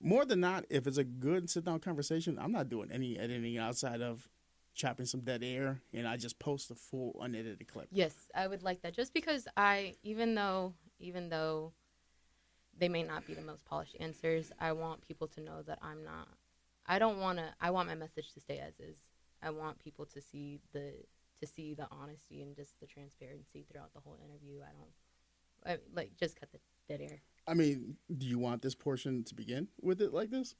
more than not, if it's a good sit-down conversation, I'm not doing any editing outside of chopping some dead air, and I just post a full unedited clip. Yes, I would like that. Just because even though they may not be the most polished answers, I want people to know that I'm not. I don't want to. I want my message to stay as is. I want people to see the honesty and just the transparency throughout the whole interview. Like just cut the dead air. I mean, do you want this portion to begin with it like this?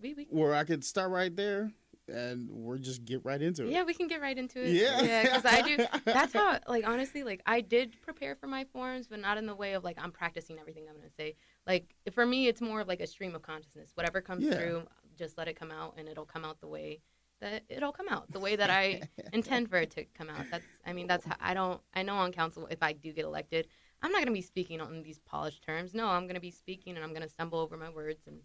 We Where I could start right there and we'll just get right into it. Yeah, we can get right into it. Yeah. Because I do. That's how, like, honestly, like, I did prepare for my forums, but not in the way of, like, I'm practicing everything I'm going to say. Like, for me, it's more of, like, a stream of consciousness. Whatever comes through, just let it come out, and it'll come out the way that it'll come out, the way that I intend for it to come out. That's how I know on council, if I do get elected, I'm not going to be speaking on these polished terms. No, I'm going to be speaking, and I'm going to stumble over my words, and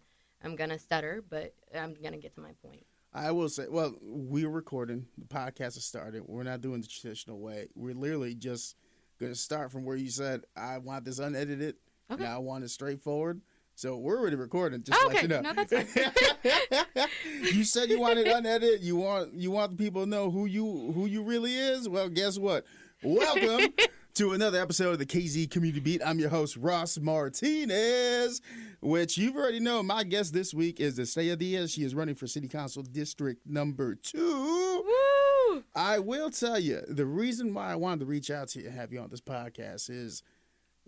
I'm going to stutter, but I'm going to get to my point. I will say, well, we're recording. The podcast has started. We're not doing the traditional way. We're literally just going to start from where you said, I want this unedited, and I want it straightforward. So we're already recording, just to let you know. No, that's fine. You said you want it unedited. You want the people to know who you really is. Well, guess what? Welcome to another episode of the KZ Community Beat. I'm your host, Ross Martinez, which you've already known. My guest this week is Estrella Diaz. She is running for City Council District number 2. Woo! I will tell you, the reason why I wanted to reach out to you and have you on this podcast is,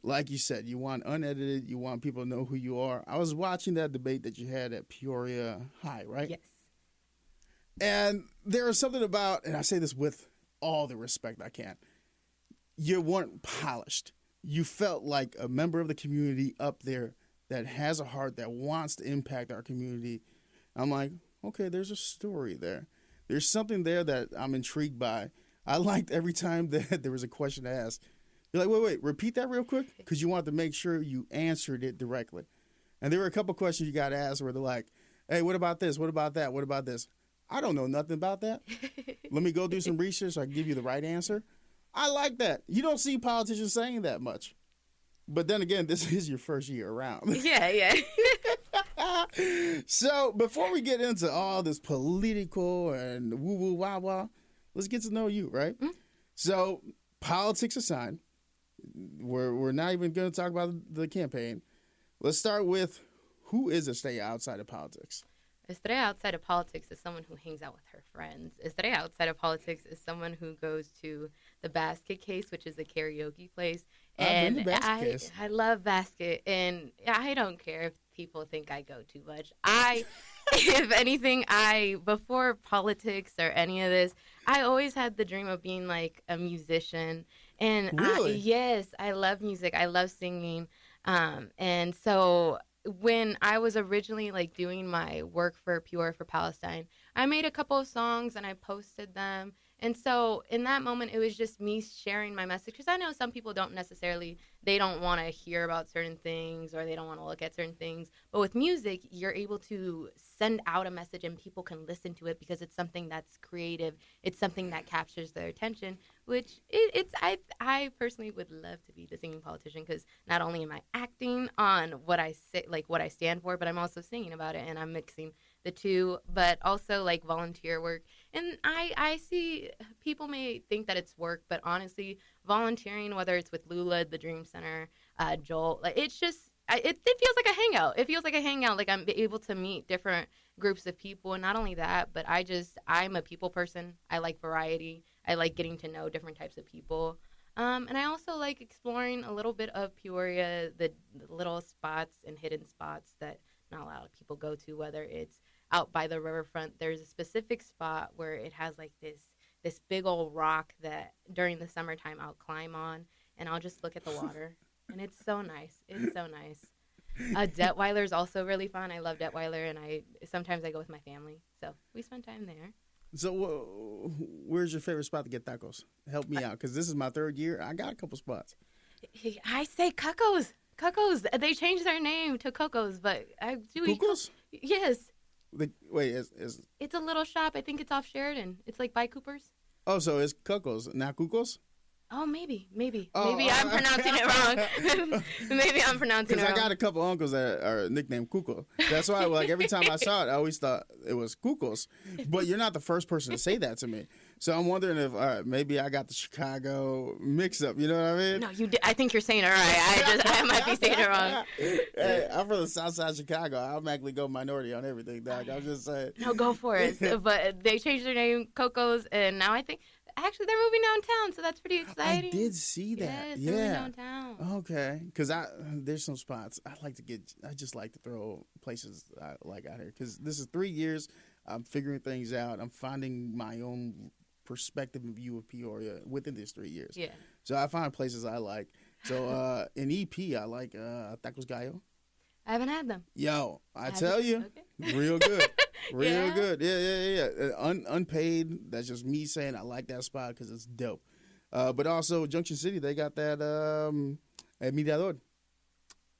like you said, you want unedited. You want people to know who you are. I was watching that debate that you had at Peoria High, right? Yes. And there is something about, and I say this with all the respect I can, you weren't polished. You felt like a member of the community up there that has a heart that wants to impact our community. I'm like, okay, there's a story there. There's something there that I'm intrigued by. I liked every time that there was a question asked. You're like, wait, repeat that real quick? Because you want to make sure you answered it directly. And there were a couple questions you got asked where they're like, hey, what about this? What about that? What about this? I don't know nothing about that. Let me go do some research so I can give you the right answer. I like that. You don't see politicians saying that much. But then again, this is your first year around. Yeah. So before we get into all this political and woo-woo wah-wah, let's get to know you, right? Mm-hmm. So politics aside, we're not even going to talk about the campaign. Let's start with, who is Estrella outside of politics? Estrella outside of politics is someone who hangs out with her friends. Estrella outside of politics is someone who goes to the Basket Case, which is a karaoke place. And I love Basket, and I don't care if people think I go too much. If anything, before politics or any of this, I always had the dream of being like a musician. And really? Yes, I love music. I love singing. And so when I was originally like doing my work for Peoria for Palestine, I made a couple of songs and I posted them. And so in that moment, it was just me sharing my message. Because I know some people don't want to hear about certain things or they don't want to look at certain things. But with music, you're able to send out a message and people can listen to it because it's something that's creative. It's something that captures their attention, which I personally would love to be the singing politician, because not only am I acting on what I say, like what I stand for, but I'm also singing about it and I'm mixing the two, but also like volunteer work. And I see people may think that it's work, but honestly, volunteering, whether it's with Lula, the Dream Center, Joel, like it feels like a hangout. It feels like a hangout. Like I'm able to meet different groups of people. And not only that, but I'm a people person. I like variety. I like getting to know different types of people. And I also like exploring a little bit of Peoria, the little spots and hidden spots that not a lot of people go to, whether it's out by the riverfront. There's a specific spot where it has like this big old rock that during the summertime I'll climb on and I'll just look at the water. And it's so nice. It's so nice. Detweiler is also really fun. I love Detweiler, and sometimes I go with my family. So we spend time there. So where's your favorite spot to get tacos? Help me out, because this is my third year. I got a couple spots. I say Cuckoos. Cuckoos. They changed their name to Coco's, but I do eat. Cuckoos? Yes. Wait, It's a little shop. I think it's off Sheridan. It's like by Cooper's. Oh, so it's Cuckoos, not Cuckoos? Oh, maybe Oh, I'm pronouncing it wrong. Maybe I'm pronouncing it Because wrong. I got a couple uncles that are nicknamed Cuco. That's why, like, every time I saw it, I always thought it was Cucos. But you're not the first person to say that to me. So I'm wondering if maybe I got the Chicago mix-up. You know what I mean? No, you did. I think you're saying it right. I might be saying it wrong. Hey, I'm from the South Side of Chicago. I automatically go minority on everything, Doc. I'm just saying. No, go for it. But they changed their name, Coco's, and now I think actually they're moving downtown, so that's pretty exciting. I did see that. Yes, they're moving downtown. Okay. Because there's some spots I just like to throw places I like out here. Because this is 3 years. I'm figuring things out. I'm finding my own perspective and view of Peoria within these 3 years. Yeah. So I find places I like. So in EP, I like Tacos Gallo. I haven't had them. Yo, I tell you, okay. real good. Real Yeah? good. Yeah. Unpaid. That's just me saying I like that spot because it's dope. But also, Junction City, they got that El Mirador.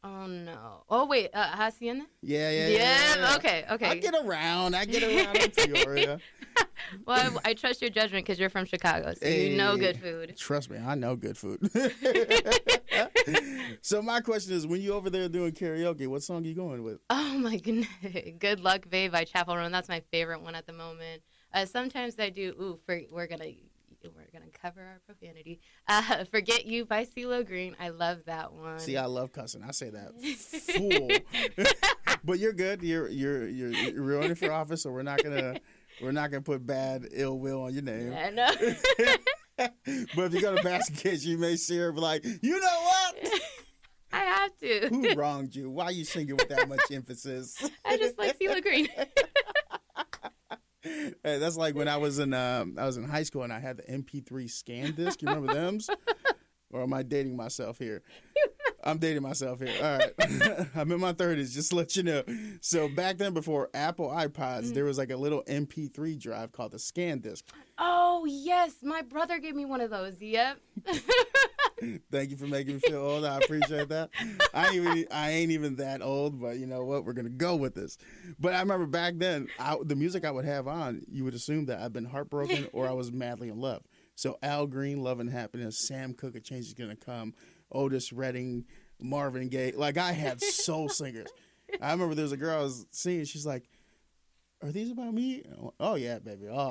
Oh, no. Oh, wait. Hacienda? Yeah. Okay. I get around in Peoria. Well, I trust your judgment because you're from Chicago, so you know good food. Trust me, I know good food. So my question is, when you over there doing karaoke, what song are you going with? Oh, my goodness. Good Luck, Babe by Chapel Roan. That's my favorite one at the moment. Sometimes I do, we're going to cover our profanity. Forget You by CeeLo Green. I love that one. See, I love cussing. I say that full. But you're good. You're running for office, so we're not gonna put bad ill will on your name. I know. But if you go to basket case, you may see her be like, you know what? I have to. Who wronged you? Why are you singing with that much emphasis? I just like CeeLo Green. Hey, that's like when I was in high school and I had the MP3 scan disc. You remember them? Or am I dating myself here? I'm dating myself here. All right. I'm in my 30s, just to let you know. So back then, before Apple iPods, there was like a little MP3 drive called the scan disc. Oh, yes. My brother gave me one of those. Yep. Thank you for making me feel old. I appreciate that. I ain't even that old, but you know what? We're going to go with this. But I remember back then, the music I would have on, you would assume that I've been heartbroken or I was madly in love. So Al Green, Love and Happiness, Sam Cooke, A Change Is Gonna Come, Otis Redding, Marvin Gaye. Like, I had soul singers. I remember there was a girl I was seeing. She's like, "Are these about me?" Oh yeah, baby. Oh,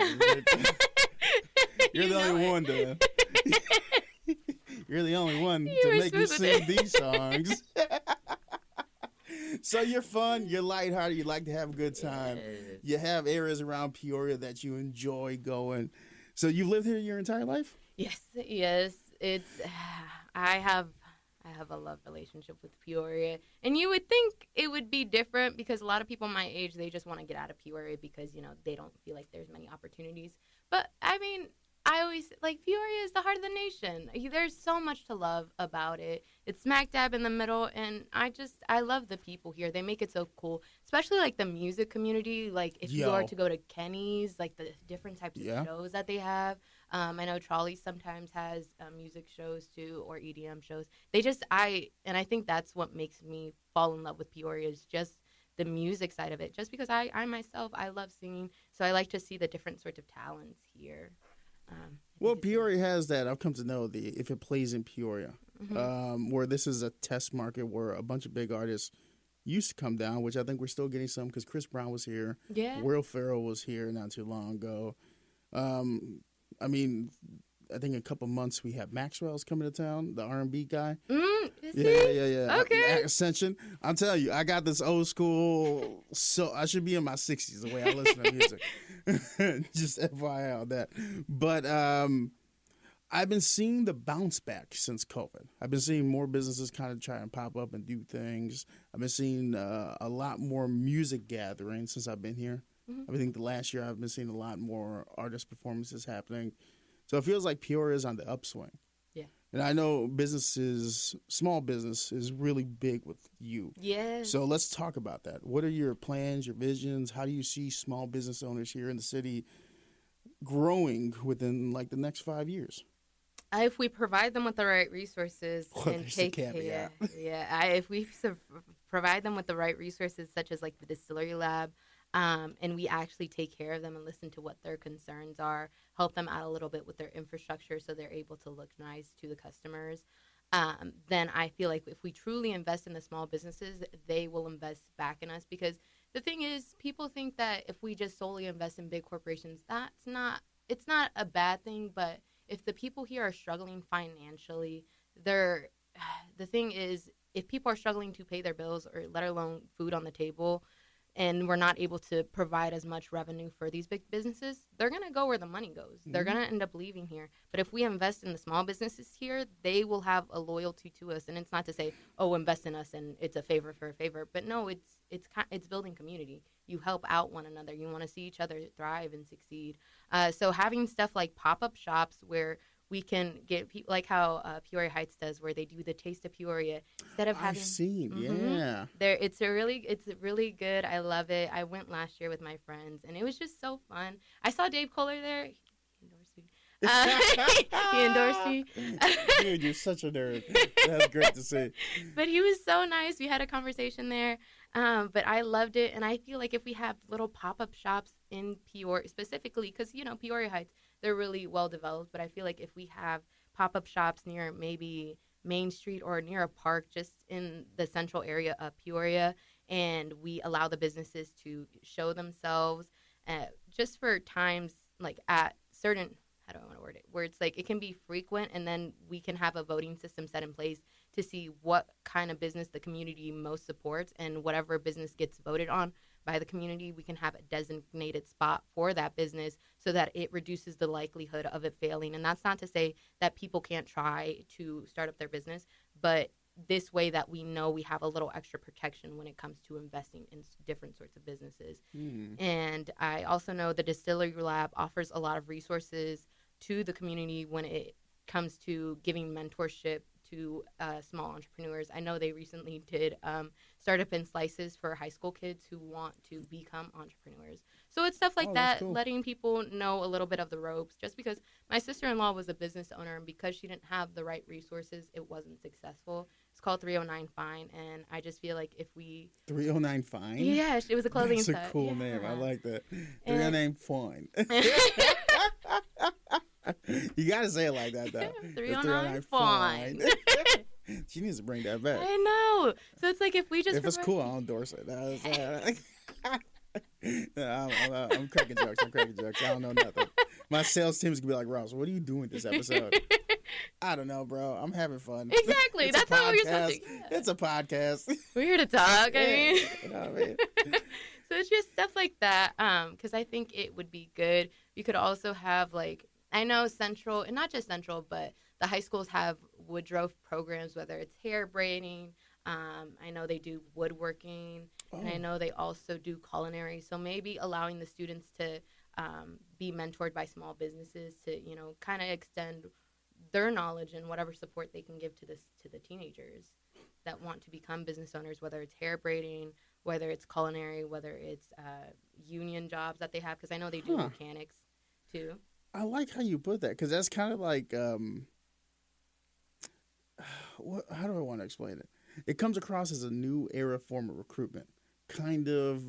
you're the only one to. You're the only one to make me sing these songs. So you're fun. You're lighthearted. You like to have a good time. Yes. You have areas around Peoria that you enjoy going. So you lived here your entire life? Yes. It's I have a love relationship with Peoria, and you would think it would be different because a lot of people my age, they just want to get out of Peoria because they don't feel like there's many opportunities. But I mean, I always like Peoria is the heart of the nation. There's so much to love about it. It's smack dab in the middle, and I love the people here. They make it so cool, especially like the music community. Like if you are to go to Kenny's, like the different types of shows that they have. I know Trolley sometimes has music shows too, or EDM shows. I think that's what makes me fall in love with Peoria is just the music side of it. Just because I myself, I love singing, so I like to see the different sorts of talents here. Well, Peoria has that. I've come to know if it plays in Peoria, where this is a test market where a bunch of big artists used to come down, which I think we're still getting some because Chris Brown was here. Yeah. Will Ferrell was here not too long ago. I mean, I think in a couple months we have Maxwell's coming to town, the R&B guy. Yeah. Okay. Ascension. I'm telling you, I got this old school. So I should be in my 60s the way I listen to music. Just FYI on that. But I've been seeing the bounce back since COVID. I've been seeing more businesses kind of try and pop up and do things. I've been seeing a lot more music gatherings since I've been here. I think the last year I've been seeing a lot more artist performances happening. So it feels like Peoria is on the upswing. Yeah. And I know small business is really big with you. Yes. So let's talk about that. What are your plans, your visions? How do you see small business owners here in the city growing within like the next 5 years? If we provide them with the right resources and take care, if we provide them with the right resources, such as like the distillery lab, And we actually take care of them and listen to what their concerns are, help them out a little bit with their infrastructure so they're able to look nice to the customers. Then I feel like if we truly invest in the small businesses, they will invest back in us. Because the thing is, people think that if we just solely invest in big corporations, it's not a bad thing. But if the people here are struggling financially, they're the thing is, if people are struggling to pay their bills or let alone food on the table, and we're not able to provide as much revenue for these big businesses, they're going to go where the money goes. They're going to end up leaving here. But if we invest in the small businesses here, they will have a loyalty to us. And it's not to say, oh, invest in us and it's a favor for a favor. But no, it's building community. You help out one another. You want to see each other thrive and succeed. So having stuff like pop-up shops where we can get people like how Peoria Heights does, where they do the Taste of Peoria instead of having. I've seen, yeah. It's really good. I love it. I went last year with my friends, and it was just so fun. I saw Dave Kohler there. He endorsed me. He endorsed me. Dude, you're such a nerd. That's great to see. But he was so nice. We had a conversation there. But I loved it, and I feel like if we have little pop-up shops in Peoria, specifically, because Peoria Heights, they're really well developed, but I feel like if we have pop-up shops near maybe Main Street or near a park just in the central area of Peoria, and we allow the businesses to show themselves just for times like at certain, how do I want to word it, where it's like it can be frequent, and then we can have a voting system set in place to see what kind of business the community most supports, and whatever business gets voted on by the community, we can have a designated spot for that business so that it reduces the likelihood of it failing. And that's not to say that people can't try to start up their business, but this way that we know we have a little extra protection when it comes to investing in different sorts of businesses. And I also know the Distillery Lab offers a lot of resources to the community when it comes to giving mentorship to small entrepreneurs. I know they recently did startup and slices for high school kids who want to become entrepreneurs. So it's stuff like that, cool. Letting people know a little bit of the ropes. Just because my sister-in-law was a business owner, and because she didn't have the right resources, it wasn't successful. It's called 309 Fine, and I just feel like if we... 309 Fine? Yeah, it was a clothing set. That's a cool name. I like that. 309 Fine. You got to say it like that, though. 309 Fine. She needs to bring that back. I know. So it's like if we just... If it's cool, I'll endorse it. I'm cracking jokes. I don't know nothing. My sales team's going to be like, Ross, what are you doing this episode? I don't know, bro. I'm having fun. Exactly. That's how we're supposed to. Yeah. It's a podcast. We're here to talk. Yeah. I mean. You know what I mean? So it's just stuff like that. Because I think it would be good. We could also have, like, I know Central, and not just Central, but the high schools have Woodrow programs, whether it's hair braiding. I know they do woodworking, and I know they also do culinary. So maybe allowing the students to be mentored by small businesses to, kind of extend their knowledge and whatever support they can give to the teenagers that want to become business owners, whether it's hair braiding, whether it's culinary, whether it's union jobs that they have, because I know they do mechanics too. I like how you put that, because that's kind of like, how do I want to explain it? It comes across as a new era form of recruitment, kind of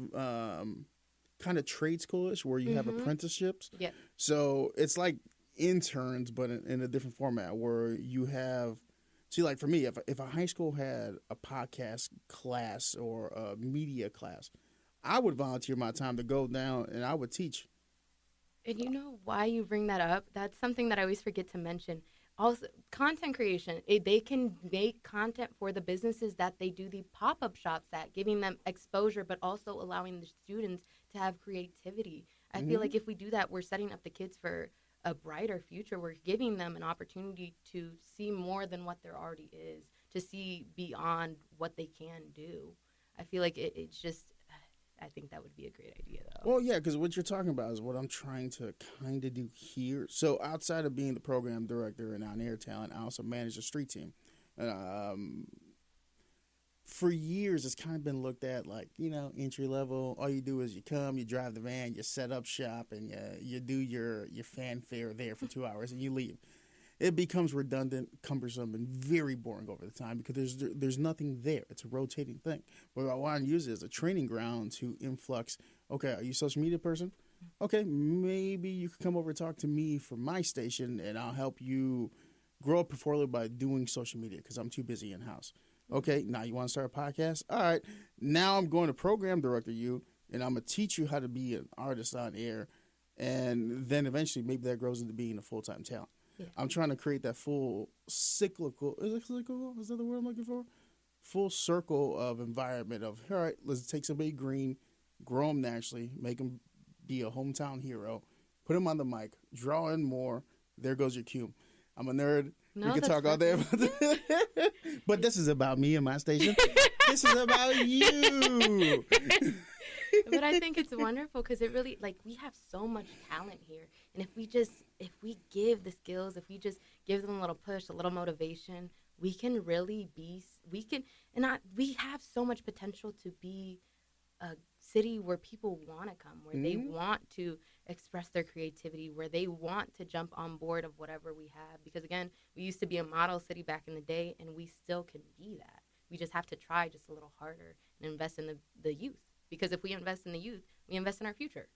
trade schoolish, where you have apprenticeships. Yeah. So it's like interns, but in a different format, where you have, see, like for me, if a high school had a podcast class or a media class, I would volunteer my time to go down and I would teach. And you know why you bring that up? That's something that I always forget to mention. Also, content creation. They can make content for the businesses that they do the pop-up shops at, giving them exposure, but also allowing the students to have creativity. I feel like if we do that, we're setting up the kids for a brighter future. We're giving them an opportunity to see more than what there already is, to see beyond what they can do. I feel like it's just... I think that would be a great idea, though. Well, yeah, because what you're talking about is what I'm trying to kind of do here. So outside of being the program director and on-air talent, I also manage a street team. For years, it's kind of been looked at like, entry level. All you do is you come, you drive the van, you set up shop, and you do your fanfare there for 2 hours, and you leave. it becomes redundant, cumbersome, and very boring over the time because there's nothing there. It's a rotating thing. But I want to use it as a training ground to influx. Okay, are you a social media person? Okay, maybe you could come over and talk to me for my station, and I'll help you grow a portfolio by doing social media because I'm too busy in house. Okay, now you want to start a podcast? All right, now I'm going to program director you, and I'm gonna teach you how to be an artist on air, and then eventually maybe that grows into being a full-time talent. Yeah. I'm trying to create that full cyclical. Is it cyclical? Is that the word I'm looking for? Full circle of environment of all right. Let's take somebody green, grow them naturally, make them be a hometown hero, put him on the mic, draw in more. There goes your cue. I'm a nerd. No, we can talk all day about this. But this is about me and my station. This is about you. But I think it's wonderful because it really, like, we have so much talent here. And if we give the skills, if we just give them a little push, a little motivation, we can really we have so much potential to be a city where people want to come, where they want to express their creativity, where they want to jump on board of whatever we have. Because again, we used to be a model city back in the day, and we still can be that. We just have to try just a little harder and invest in the youth. Because if we invest in the youth, we invest in our future.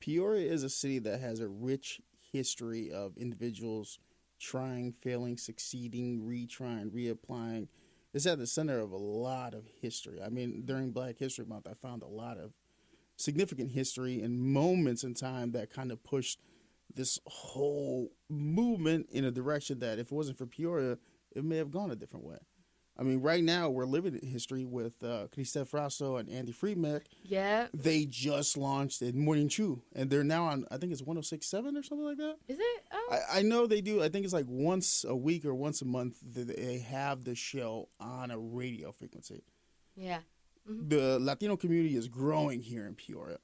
Peoria is a city that has a rich history of individuals trying, failing, succeeding, retrying, reapplying. It's at the center of a lot of history. I mean, during Black History Month, I found a lot of significant history and moments in time that kind of pushed this whole movement in a direction that if it wasn't for Peoria, it may have gone a different way. I mean, right now we're living in history with Christophe Frasso and Andy Friedman. Yeah. They just launched in Morning Chew, and they're now on, I think it's 106.7 or something like that. Is it? Oh. I know they do. I think it's like once a week or once a month that they have the show on a radio frequency. Yeah. Mm-hmm. The Latino community is growing here in Peoria.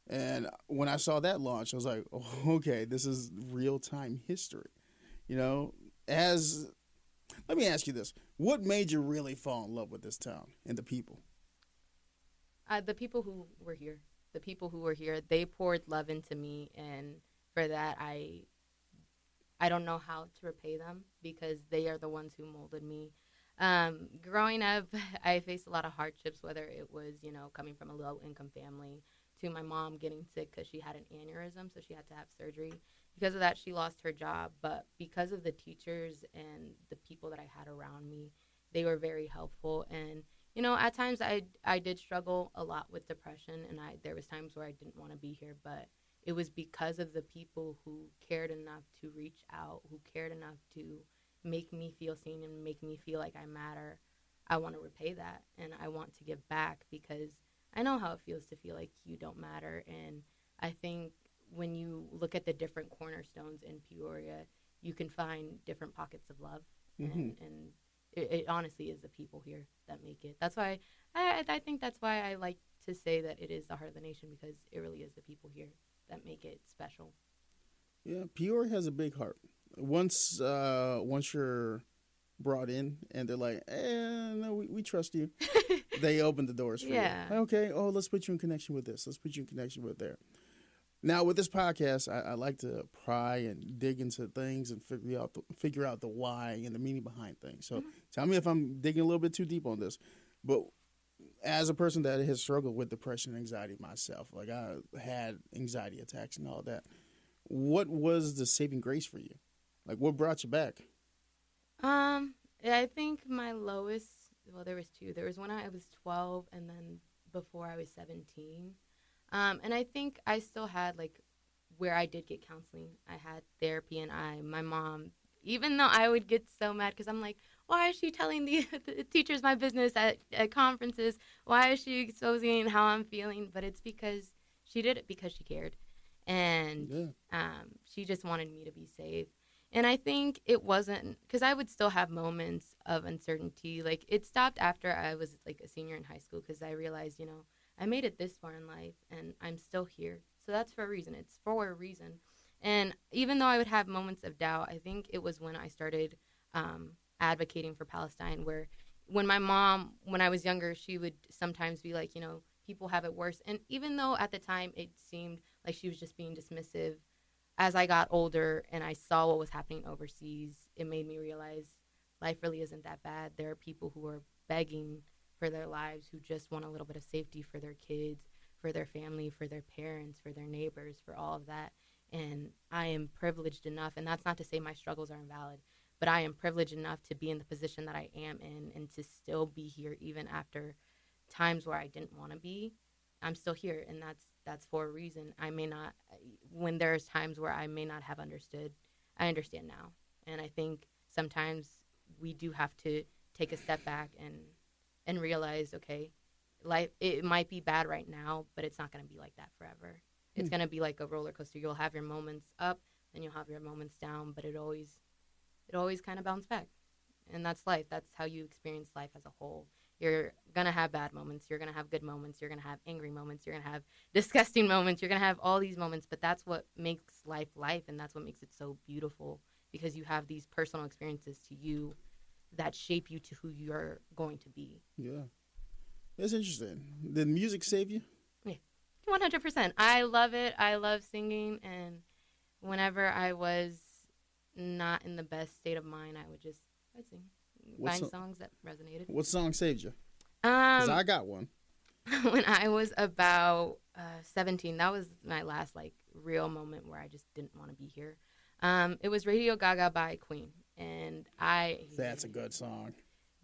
And when I saw that launch, I was like, oh, okay, this is real-time history. You know, let me ask you this. What made you really fall in love with this town and the people? The people who were here. The people who were here, they poured love into me. And for that, I don't know how to repay them because they are the ones who molded me. Growing up, I faced a lot of hardships, whether it was, coming from a low-income family to my mom getting sick because she had an aneurysm, so she had to have surgery. Because of that, she lost her job. But because of the teachers and the people that I had around me, they were very helpful. And, at times I did struggle a lot with depression, and there was times where I didn't want to be here. But it was because of the people who cared enough to reach out, who cared enough to make me feel seen and make me feel like I matter. I want to repay that, and I want to give back because I know how it feels to feel like you don't matter. And I think when you look at the different cornerstones in Peoria, you can find different pockets of love. Mm-hmm. And it honestly is the people here that make it. That's why I think that's why I like to say that it is the heart of the nation, because it really is the people here that make it special. Yeah, Peoria has a big heart. Once you're brought in and they're like, no, we trust you, they open the doors for you. Okay, let's put you in connection with this. Let's put you in connection with there. Now, with this podcast, I like to pry and dig into things and figure out the why and the meaning behind things. So tell me if I'm digging a little bit too deep on this. But as a person that has struggled with depression and anxiety myself, like I had anxiety attacks and all that, what was the saving grace for you? Like, what brought you back? I think my lowest, there was two. There was when I was 12 and then before I was 17. And I think I still had, where I did get counseling, I had therapy, and my mom, even though I would get so mad because I'm like, why is she telling the teachers my business at conferences? Why is she exposing how I'm feeling? But it's because she did it because she cared. And she just wanted me to be safe. And I think it wasn't, because I would still have moments of uncertainty. Like, it stopped after I was, a senior in high school because I realized, I made it this far in life, and I'm still here. So that's for a reason. It's for a reason. And even though I would have moments of doubt, I think it was when I started advocating for Palestine, where when my mom, when I was younger, she would sometimes be like, people have it worse. And even though at the time it seemed like she was just being dismissive, as I got older and I saw what was happening overseas, it made me realize life really isn't that bad. There are people who are begging for their lives, who just want a little bit of safety for their kids, for their family, for their parents, for their neighbors, for all of that. And I am privileged enough, and that's not to say my struggles are invalid, but I am privileged enough to be in the position that I am in and to still be here even after times where I didn't want to be. I'm still here, and that's for a reason. I may not, when there's times where I may not have understood, I understand now. And I think sometimes we do have to take a step back and realize, okay, life, it might be bad right now, but it's not going to be like that forever. It's going to be like a roller coaster. You'll have your moments up, and you'll have your moments down, but it always kind of bounce back. And that's life. That's how you experience life as a whole. You're going to have bad moments. You're going to have good moments. You're going to have angry moments. You're going to have disgusting moments. You're going to have all these moments, but that's what makes life life, and that's what makes it so beautiful, because you have these personal experiences to you that shape you to who you're going to be. Yeah. That's interesting. Did music save you? Yeah, 100%. I love it. I love singing, and whenever I was not in the best state of mind, I'd sing. Find songs that resonated. What song saved you? Because I got one. When I was about 17, that was my last real moment where I just didn't want to be here. It was Radio Gaga by Queen, and That's a good song.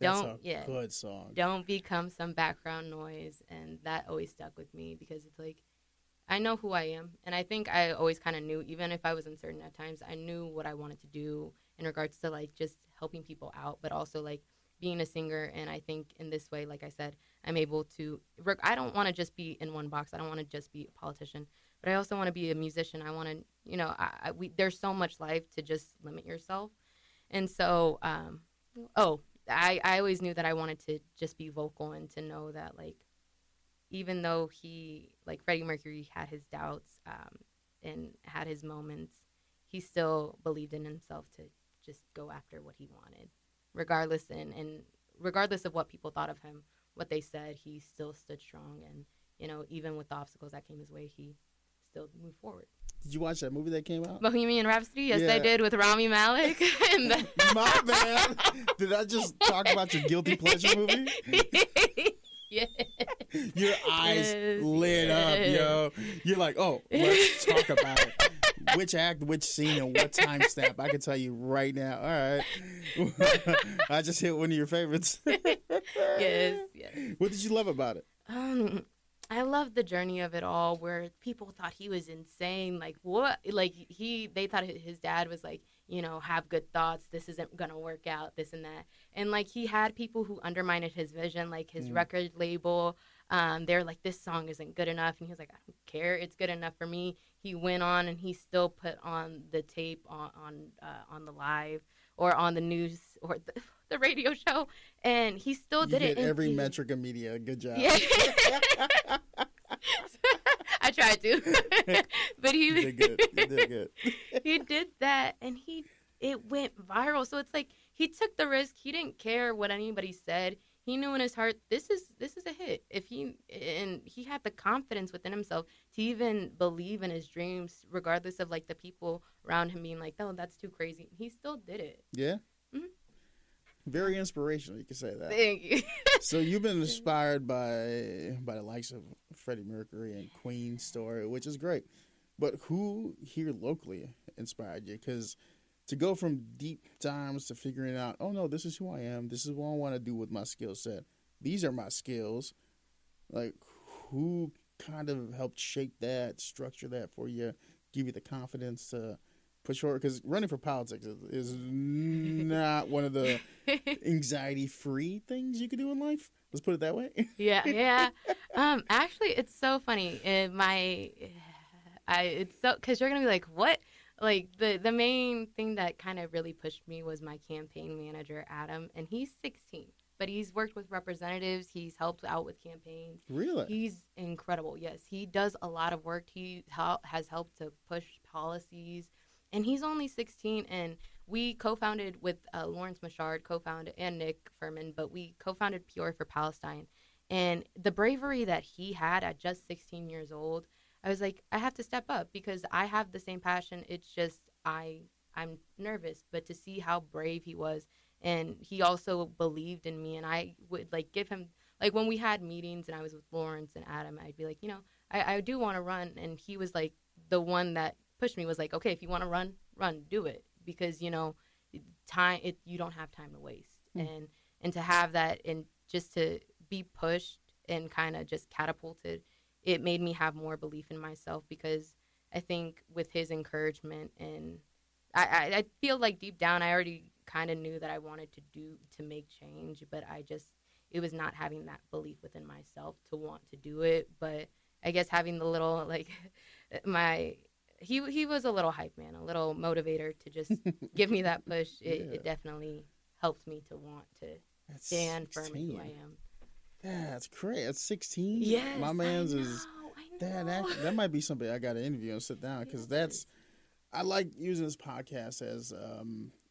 Good song. Don't become some background noise, and that always stuck with me because it's like I know who I am, and I think I always kind of knew, even if I was uncertain at times, I knew what I wanted to do in regards to just helping people out, but also being a singer. And I think in this way, like I said, I'm able to. I don't want to just be in one box. I don't want to just be a politician, but I also want to be a musician. I want to, there's so much life to just limit yourself, and so I always knew that I wanted to just be vocal and to know that even though he, Freddie Mercury, had his doubts and had his moments, he still believed in himself to just go after what he wanted, regardless of what people thought of him, what they said. He still stood strong, and even with the obstacles that came his way, he still moved forward. Did you watch that movie that came out? Bohemian Rhapsody? Yes, yeah. I did, with Rami Malek. My bad. Did I just talk about your guilty pleasure movie? Yeah. Your eyes lit up, yo. You're like, oh, let's talk about it. Which act, which scene, and what time stamp? I can tell you right now. All right. I just hit one of your favorites. Yes. What did you love about it? I love the journey of it all, where people thought he was insane. What? They thought his dad was have good thoughts. This isn't going to work out, this and that. And he had people who undermined his vision, his record label. They're like, this song isn't good enough. And he was like, I don't care. It's good enough for me. He went on and he still put on the tape on the live or on the news or the radio show, and he still did it. Every metric of media. Good job. Yeah. I tried to, but he did good. You did good. He did that, and it went viral. So it's he took the risk. He didn't care what anybody said. He knew in his heart, this is a hit. He had the confidence within himself to even believe in his dreams, regardless of the people around him being like, "Oh, that's too crazy." He still did it. Yeah. Mm-hmm. Very inspirational, you can say that. Thank you. So you've been inspired by the likes of Freddie Mercury and Queen's story, which is great. But who here locally inspired you? Because to go from deep times to figuring out, oh no, this is who I am. This is what I want to do with my skill set. These are my skills. Who kind of helped shape that, structure that for you, give you the confidence to push forward? Because running for politics is not one of the anxiety-free things you can do in life. Let's put it that way. Yeah. Actually, it's so funny. It's so, because you're gonna be like, what? The main thing that kind of really pushed me was my campaign manager, Adam, and he's 16, but he's worked with representatives. He's helped out with campaigns. Really? He's incredible. Yes, he does a lot of work. He has helped to push policies, and he's only 16. And we co-founded with Lawrence Mashard, and Nick Furman, but we co-founded Peoria for Palestine. And the bravery that he had at just 16 years old, I was like, I have to step up because I have the same passion. It's just I'm nervous, but to see how brave he was, and he also believed in me, and I would like give him like when we had meetings and I was with Lawrence and Adam, I'd be like, I do want to run, and he was like the one that pushed me, was like, okay, if you want to run, do it, because you don't have time to waste. And to have that, and just to be pushed and kind of just catapulted, it made me have more belief in myself, because I think with his encouragement, and I feel like deep down I already kind of knew that I wanted to make change, but it was not having that belief within myself to want to do it. But I guess having the little like he was a little hype man, a little motivator to just give me that push. It definitely helped me to want to stand 16. Firm in who I am. Yeah, that's great. At 16, yes, my man's I know. is that might be something I got to interview and sit down, because I like using this podcast as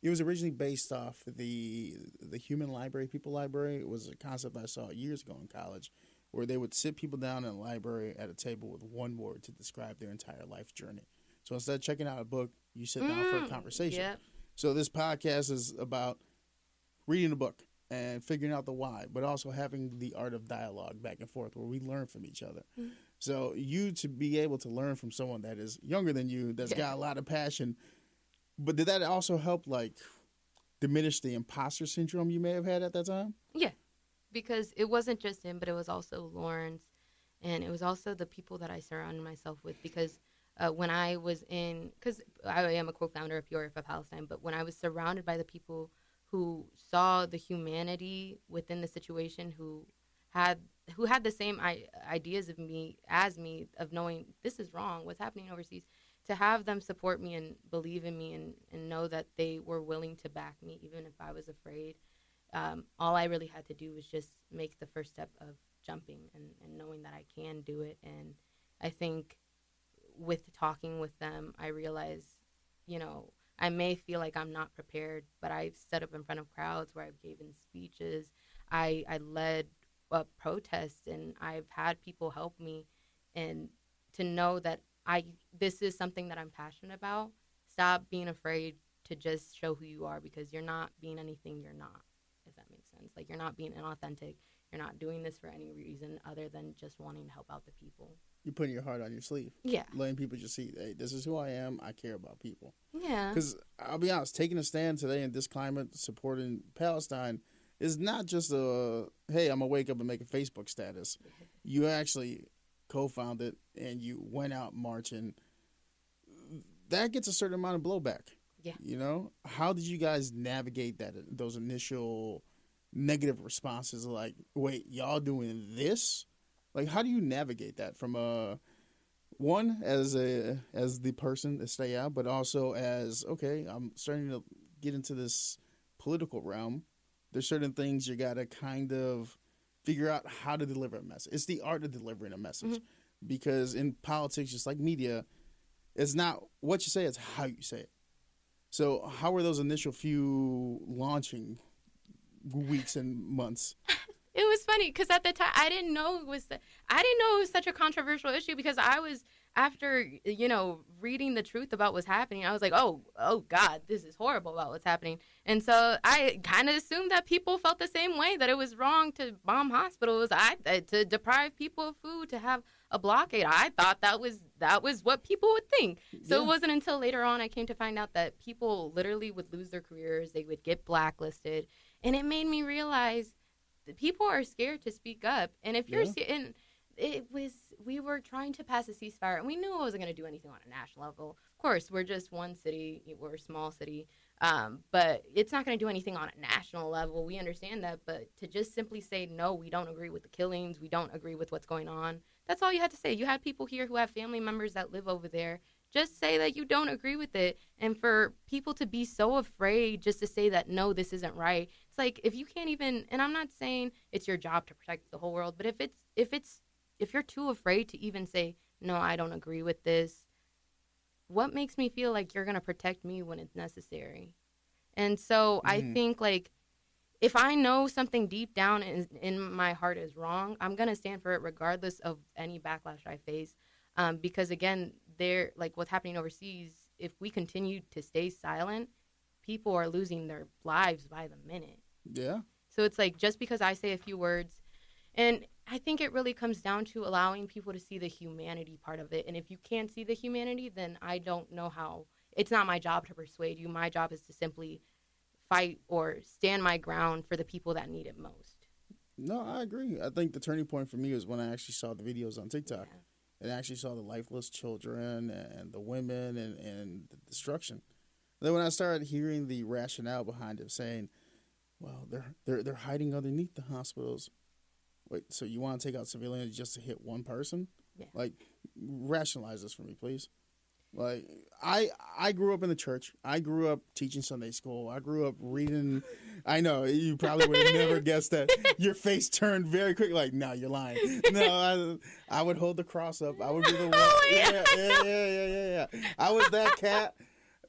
it was originally based off the Human Library, People Library. It was a concept I saw years ago in college, where they would sit people down in a library at a table with one word to describe their entire life journey. So instead of checking out a book, you sit down for a conversation. Yep. So this podcast is about reading a book and figuring out the why, but also having the art of dialogue back and forth where we learn from each other. Mm-hmm. So you to be able to learn from someone that is younger than you, that's got a lot of passion, but did that also help like diminish the imposter syndrome you may have had at that time? Yeah, because it wasn't just him, but it was also Lawrence, and it was also the people that I surrounded myself with, because when I was because I am a co-founder of Peoria for Palestine, but when I was surrounded by the people who saw the humanity within the situation, who had the same ideas of me as me, of knowing this is wrong, what's happening overseas, to have them support me and believe in me, and know that they were willing to back me even if I was afraid. All I really had to do was just make the first step of jumping and knowing that I can do it. And I think with talking with them, I realized, I may feel like I'm not prepared, but I've stood up in front of crowds where I've given speeches. I led protests, and I've had people help me. And to know that this is something that I'm passionate about, stop being afraid to just show who you are, because you're not being anything you're not, if that makes sense. Like, you're not being inauthentic. You're not doing this for any reason other than just wanting to help out the people. You're putting your heart on your sleeve. Yeah. Letting people just see, hey, this is who I am. I care about people. Yeah. Because I'll be honest, taking a stand today in this climate, supporting Palestine, is not just hey, I'm going to wake up and make a Facebook status. You actually co-founded and you went out marching. That gets a certain amount of blowback. Yeah. How did you guys navigate those initial negative responses? Like, wait, y'all doing this? Like, how do you navigate that from one as the person, Estrella, but also as, okay, I'm starting to get into this political realm. There's certain things you got to kind of figure out how to deliver a message. It's the art of delivering a message. Mm-hmm. Because in politics, just like media, it's not what you say, it's how you say it. So how were those initial few launching weeks and months? It was funny because at the time I didn't know it was such a controversial issue, because I was, after reading the truth about what's happening, I was like, oh God, this is horrible about what's happening. And so I kind of assumed that people felt the same way, that it was wrong to bomb hospitals, to deprive people of food, to have a blockade. I thought that was what people would think. So It wasn't until later on I came to find out that people literally would lose their careers, they would get blacklisted, and it made me realize people are scared to speak up. And if you're we were trying to pass a ceasefire, and we knew it wasn't going to do anything on a national level. Of course, we're just one city, we're a small city, but it's not going to do anything on a national level. We understand that, but to just simply say, no, we don't agree with the killings, we don't agree with what's going on, that's all you had to say. You had people here who have family members that live over there. Just say that you don't agree with it. And for people to be so afraid just to say that, no, this isn't right. It's like, if you can't even, and I'm not saying it's your job to protect the whole world, but if you're too afraid to even say, no, I don't agree with this, what makes me feel like you're going to protect me when it's necessary? And so I think, like, if I know something deep down in my heart is wrong, I'm going to stand for it regardless of any backlash I face. Because again, they're like what's happening overseas. If we continue to stay silent, people are losing their lives by the minute. Yeah. So it's like just because I say a few words, and I think it really comes down to allowing people to see the humanity part of it. And if you can't see the humanity, then I don't know how. It's not my job to persuade you. My job is to simply fight or stand my ground for the people that need it most. No, I agree. I think the turning point for me was when I actually saw the videos on TikTok and actually saw the lifeless children and the women and the destruction. Then when I started hearing the rationale behind it, saying, "Well, they're hiding underneath the hospitals." Wait, so you want to take out civilians just to hit one person? Yeah. Like, rationalize this for me, please. Like, I grew up in the church. I grew up teaching Sunday school. I grew up reading. I know, you probably would have never guessed that. Your face turned very quick, like, no, you're lying. No, I would hold the cross up. I would be the one. Yeah. I was that cat.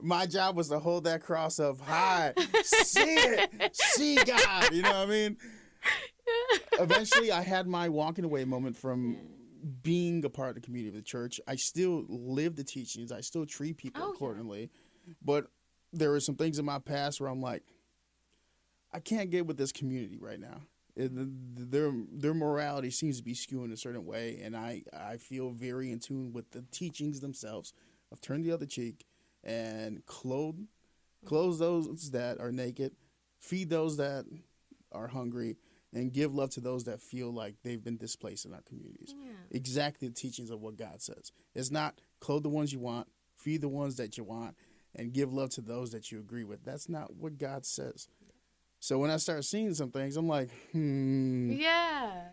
My job was to hold that cross up high. See it. See God. You know what I mean? Eventually, I had my walking away moment from being a part of the community of the church. I still live the teachings. I still treat people accordingly. Yeah. But there are some things in my past where I'm like, I can't get with this community right now. Their morality seems to be skewing a certain way, and I feel very in tune with the teachings themselves of turn the other cheek and clothe those that are naked, feed those that are hungry, and give love to those that feel like they've been displaced in our communities. Yeah. Exactly the teachings of what God says. It's not clothe the ones you want, feed the ones that you want, and give love to those that you agree with. That's not what God says. So when I start seeing some things, I'm like, Yeah.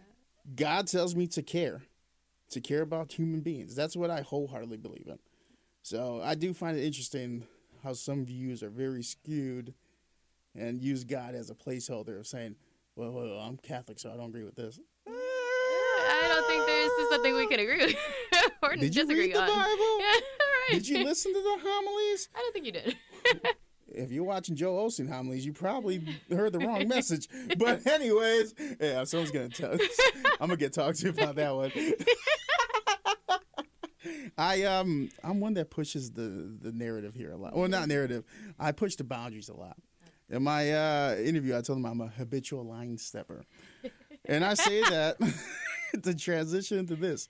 God tells me to care about human beings. That's what I wholeheartedly believe in. So I do find it interesting how some views are very skewed and use God as a placeholder of saying, well, I'm Catholic, so I don't agree with this. I don't think there's something we can agree with or Did you disagree read the on. Bible? Yeah, right. Did you listen to the homilies? I don't think you did. If you're watching Joe Osteen homilies, you probably heard the wrong message. But anyways, yeah, someone's going to tell us. I'm going to get talked to about that one. I'm one that pushes the narrative here a lot. Well, not narrative. I push the boundaries a lot. In my interview, I told them I'm a habitual line stepper. And I say that to transition into this.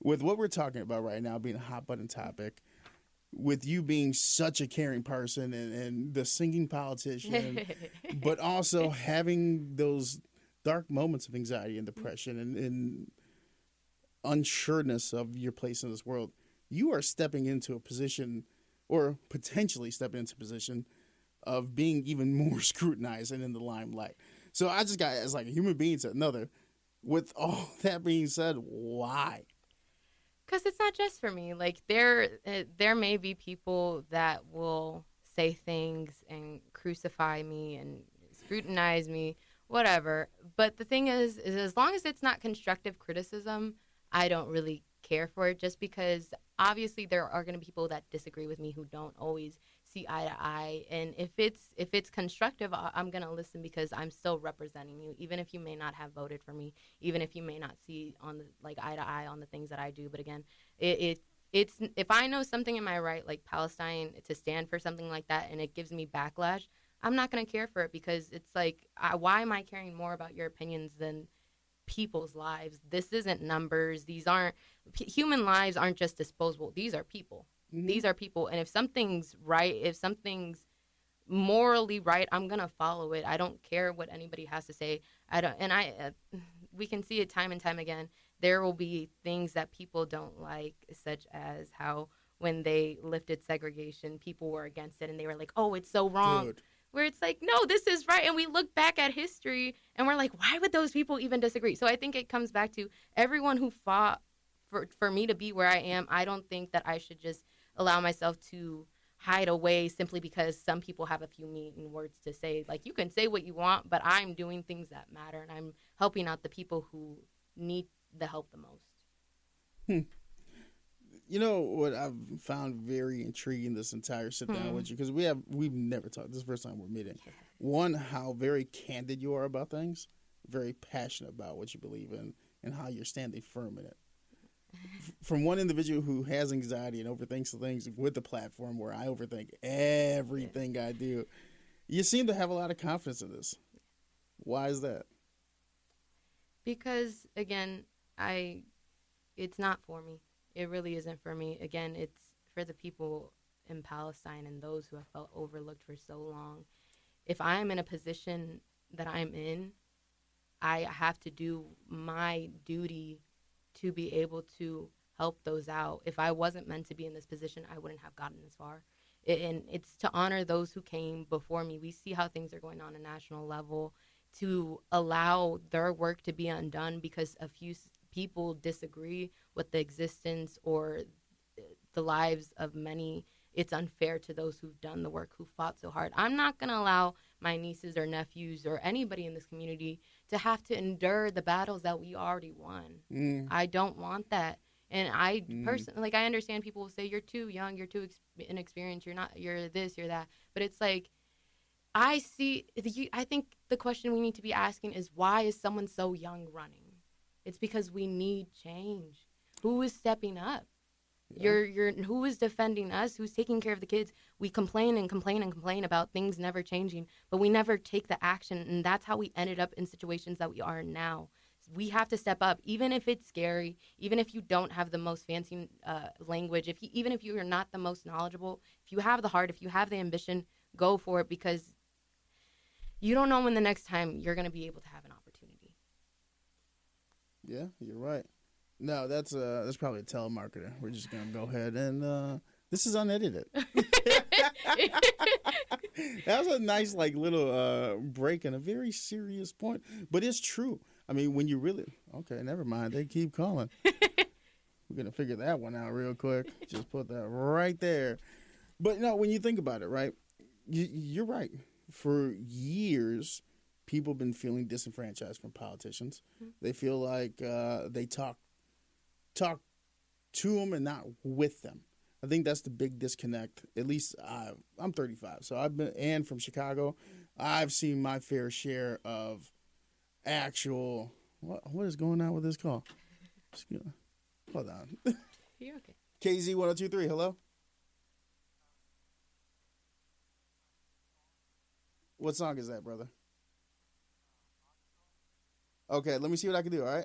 With what we're talking about right now being a hot button topic, with you being such a caring person and the singing politician, but also having those dark moments of anxiety and depression and unsureness of your place in this world, you are stepping into a position or potentially stepping into a position of being even more scrutinized and in the limelight. So I just got, as like a human being to another, with all that being said, why? Because it's not just for me. Like there may be people that will say things and crucify me and scrutinize me, whatever. But the thing is as long as it's not constructive criticism, I don't really care for it, just because obviously there are going to be people that disagree with me who don't always see eye to eye, and if it's constructive, I'm going to listen, because I'm still representing you, even if you may not have voted for me, even if you may not see on the like eye to eye on the things that I do. But again, it's if I know something in my right, like Palestine, to stand for something like that, and it gives me backlash, I'm not going to care for it, because it's like, why am I caring more about your opinions than people's lives? This isn't numbers. These aren't human lives, aren't just disposable. These are people. Mm-hmm. These are people. And if something's right, if something's morally right, I'm gonna follow it. I don't care what anybody has to say. We can see it time and time again. There will be things that people don't like, such as how when they lifted segregation, people were against it and they were like, oh, it's so wrong. Dude. Where it's like, no, this is right. And we look back at history and we're like, why would those people even disagree? So I think it comes back to everyone who fought for me to be where I am. I don't think that I should just allow myself to hide away simply because some people have a few mean words to say. Like, you can say what you want, but I'm doing things that matter, and I'm helping out the people who need the help the most. You know what I've found very intriguing this entire sit down with you, because we've never talked. This is the first time we're meeting. Yeah. One, how very candid you are about things, very passionate about what you believe in, and how you're standing firm in it. from one individual who has anxiety and overthinks things with the platform where I overthink Yeah. everything I do, you seem to have a lot of confidence in this. Why is that? Because again, I it's not for me. It really isn't for me. Again, it's for the people in Palestine and those who have felt overlooked for so long. If I am in a position that I'm in, I have to do my duty to be able to help those out. If I wasn't meant to be in this position, I wouldn't have gotten this far. And it's to honor those who came before me. We see how things are going on a national level, to allow their work to be undone because a few people disagree with the existence or the lives of many. It's unfair to those who've done the work, who fought so hard. I'm not going to allow my nieces or nephews or anybody in this community to have to endure the battles that we already won. Mm, I don't want that. And I mm, personally, like, I understand people will say, you're too young, you're too inexperienced, you're not, you're this, you're that. But it's like, I think the question we need to be asking is, why is someone so young running? It's because we need change. Who is stepping up? yeah. You're who is defending us? Who's taking care of the kids? We complain and complain and complain about things never changing, but we never take the action, and that's how we ended up in situations that we are in now. We have to step up, even if it's scary, even if you don't have the most fancy language, even if you are not the most knowledgeable. If you have the heart, if you have the ambition, go for it, because you don't know when the next time you're going to be able to have an opportunity. Yeah, you're right. No, that's probably a telemarketer. We're just gonna go ahead and this is unedited. That was a nice like little break and a very serious point, but it's true. I mean, when you really okay, never mind. They keep calling. We're gonna figure that one out real quick. Just put that right there. But no, when you think about it, right? You're right. For years, people have been feeling disenfranchised from politicians. They feel like they talk to them and not with them. I think that's the big disconnect. At least I'm 35, so I've been and from Chicago. I've seen my fair share of actual. What is going on with this call? Hold on. You're okay. KZ 1023. Hello. What song is that, brother? Okay, let me see what I can do. All right.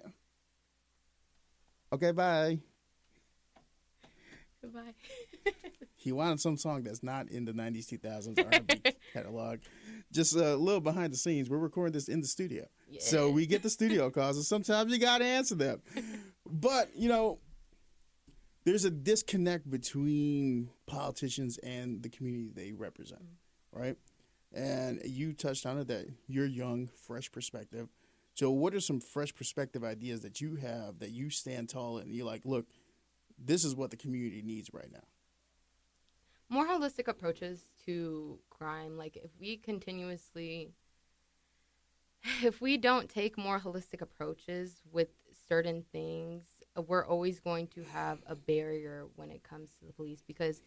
Okay, bye. Goodbye. He wanted some song that's not in the 90s, 2000s R&B catalog. Just a little behind the scenes. We're recording this in the studio. Yeah. So we get the studio calls, and sometimes you got to answer them. But, there's a disconnect between politicians and the community they represent, right? And you touched on it that you're young, fresh perspective. So what are some fresh perspective ideas that you have that you stand tall in and you're like, look, this is what the community needs right now? More holistic approaches to crime. Like, if we don't take more holistic approaches with certain things, we're always going to have a barrier when it comes to the police, because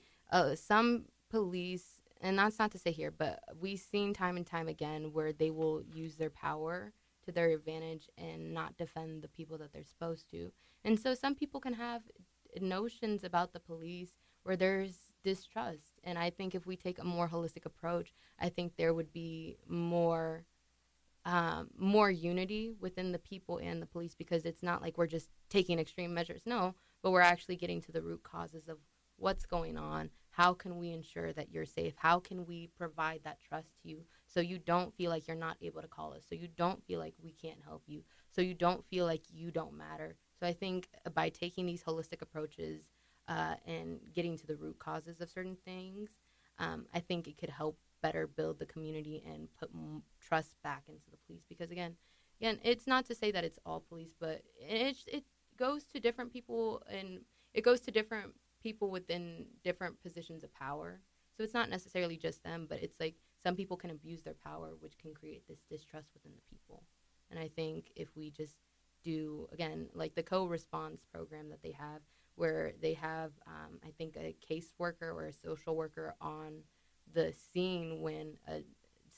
some police, and that's not to say here, but we've seen time and time again where they will use their power to their advantage and not defend the people that they're supposed to. And so some people can have notions about the police where there's distrust. And I think if we take a more holistic approach, I think there would be more unity within the people and the police, because it's not like we're just taking extreme measures. No, but we're actually getting to the root causes of what's going on. How can we ensure that you're safe? How can we provide that trust to you so you don't feel like you're not able to call us, so you don't feel like we can't help you, so you don't feel like you don't matter? So I think by taking these holistic approaches and getting to the root causes of certain things, I think it could help better build the community and put trust back into the police. Because again, it's not to say that it's all police, but it goes to different people, and it goes to different people within different positions of power. So it's not necessarily just them, but it's like some people can abuse their power, which can create this distrust within the people. And I think if we just do, again, like the co-response program that they have, where they have, I think, a caseworker or a social worker on the scene when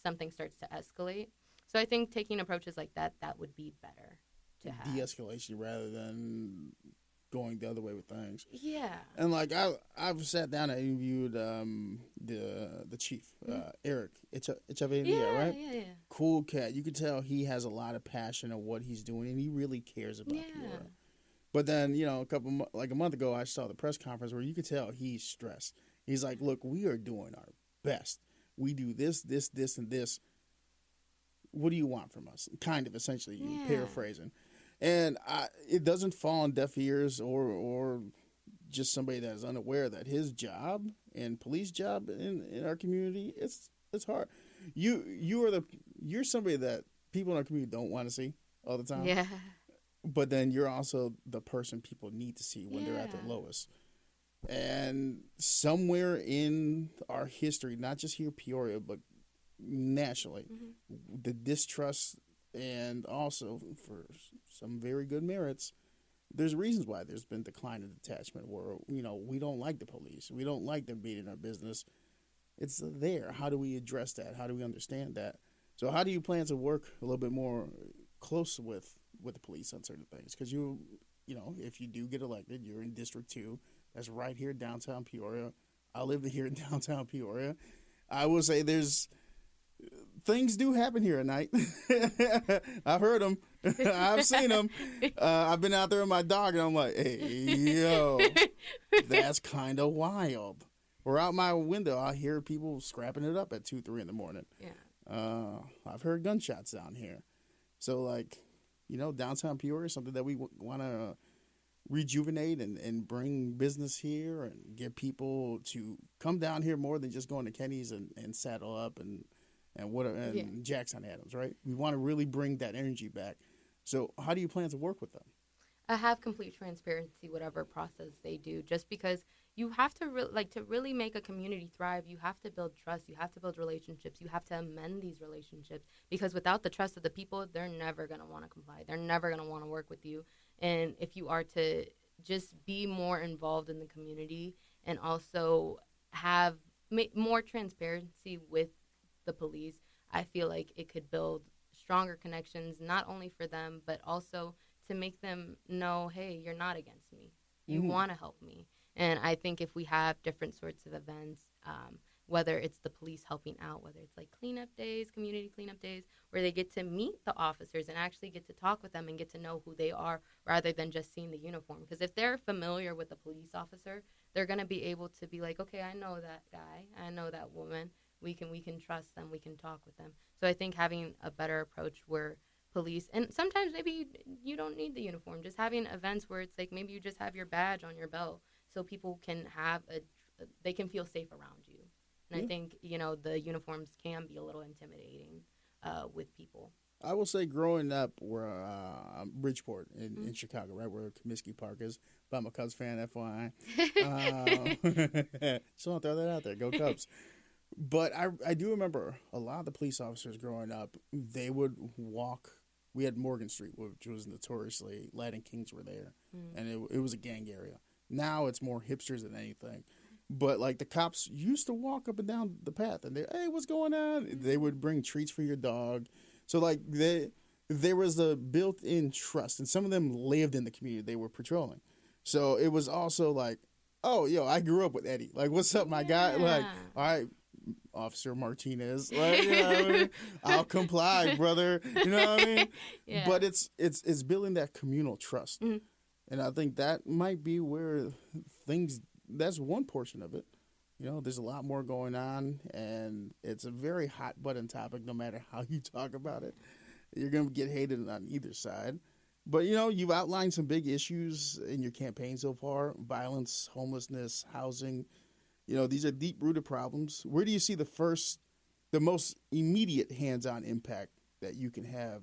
something starts to escalate. So I think taking approaches like that would be better to have. De-escalation rather than going the other way with things. Yeah. And like I've sat down and interviewed the chief, Eric Echeverria, right? Yeah. Cool cat. You could tell he has a lot of passion in what he's doing, and he really cares about Yeah. Peoria. But then, like a month ago, I saw the press conference where you could tell he's stressed. He's like, look, we are doing our best. We do this, this, this, and this. What do you want from us? Kind of, essentially, paraphrasing. And it doesn't fall on deaf ears or just somebody that is unaware that his job and police job in our community, it's hard. You're somebody that people in our community don't want to see all the time. Yeah. But then you're also the person people need to see when they're at their lowest. And somewhere in our history, not just here in Peoria, but nationally, the distrust, and also for some very good merits, there's reasons why there's been decline in detachment where, we don't like the police. We don't like them being in our business. It's there. How do we address that? How do we understand that? So how do you plan to work a little bit more close with the police on certain things? Because if you do get elected, you're in District 2. That's right here in downtown Peoria. I live here in downtown Peoria. I will say things do happen here at night. I've heard them. I've seen them. I've been out there with my dog, and I'm like, hey, yo, that's kind of wild. Or out my window, I hear people scrapping it up at 2, 3 in the morning. Yeah. I've heard gunshots down here. So, downtown Peoria is something that we want to rejuvenate and bring business here and get people to come down here more than just going to Kenny's and saddle up and Jackson Adams, right? We want to really bring that energy back. So how do you plan to work with them? I have complete transparency, whatever process they do, just because you have to to really make a community thrive. You have to build trust. You have to build relationships. You have to amend these relationships, because without the trust of the people, they're never going to want to comply. They're never going to want to work with you. And if you are to just be more involved in the community and also have more transparency with the police, I feel like it could build stronger connections, not only for them, but also to make them know, hey, you're not against me. You want to help me. And I think if we have different sorts of events, whether it's the police helping out, whether it's like cleanup days, community cleanup days, where they get to meet the officers and actually get to talk with them and get to know who they are rather than just seeing the uniform. Because if they're familiar with a police officer, they're going to be able to be like, okay, I know that guy. I know that woman. We can trust them. We can talk with them. So I think having a better approach where police, and sometimes maybe you don't need the uniform, just having events where it's like maybe you just have your badge on your belt so people can they can feel safe around you. And I think, the uniforms can be a little intimidating with people. I will say growing up, we're Bridgeport in Chicago, right, where Comiskey Park is. But I'm a Cubs fan, FYI. Just want to throw that out there. Go Cubs. But I do remember a lot of the police officers growing up, they would walk. We had Morgan Street, which was notoriously Latin Kings were there, and it was a gang area. Now it's more hipsters than anything. But, the cops used to walk up and down the path, and hey, what's going on? They would bring treats for your dog. So, there was a built-in trust, and some of them lived in the community they were patrolling. So, it was also like, oh, yo, I grew up with Eddie. What's up, my guy? All right, Officer Martinez. I'll comply, brother. You know what I mean? Yeah. But it's building that communal trust. And I think that might be where that's one portion of it. There's a lot more going on, and it's a very hot button topic no matter how you talk about it. You're going to get hated on either side. But, you've outlined some big issues in your campaign so far: violence, homelessness, housing. These are deep-rooted problems. Where do you see the most immediate hands-on impact that you can have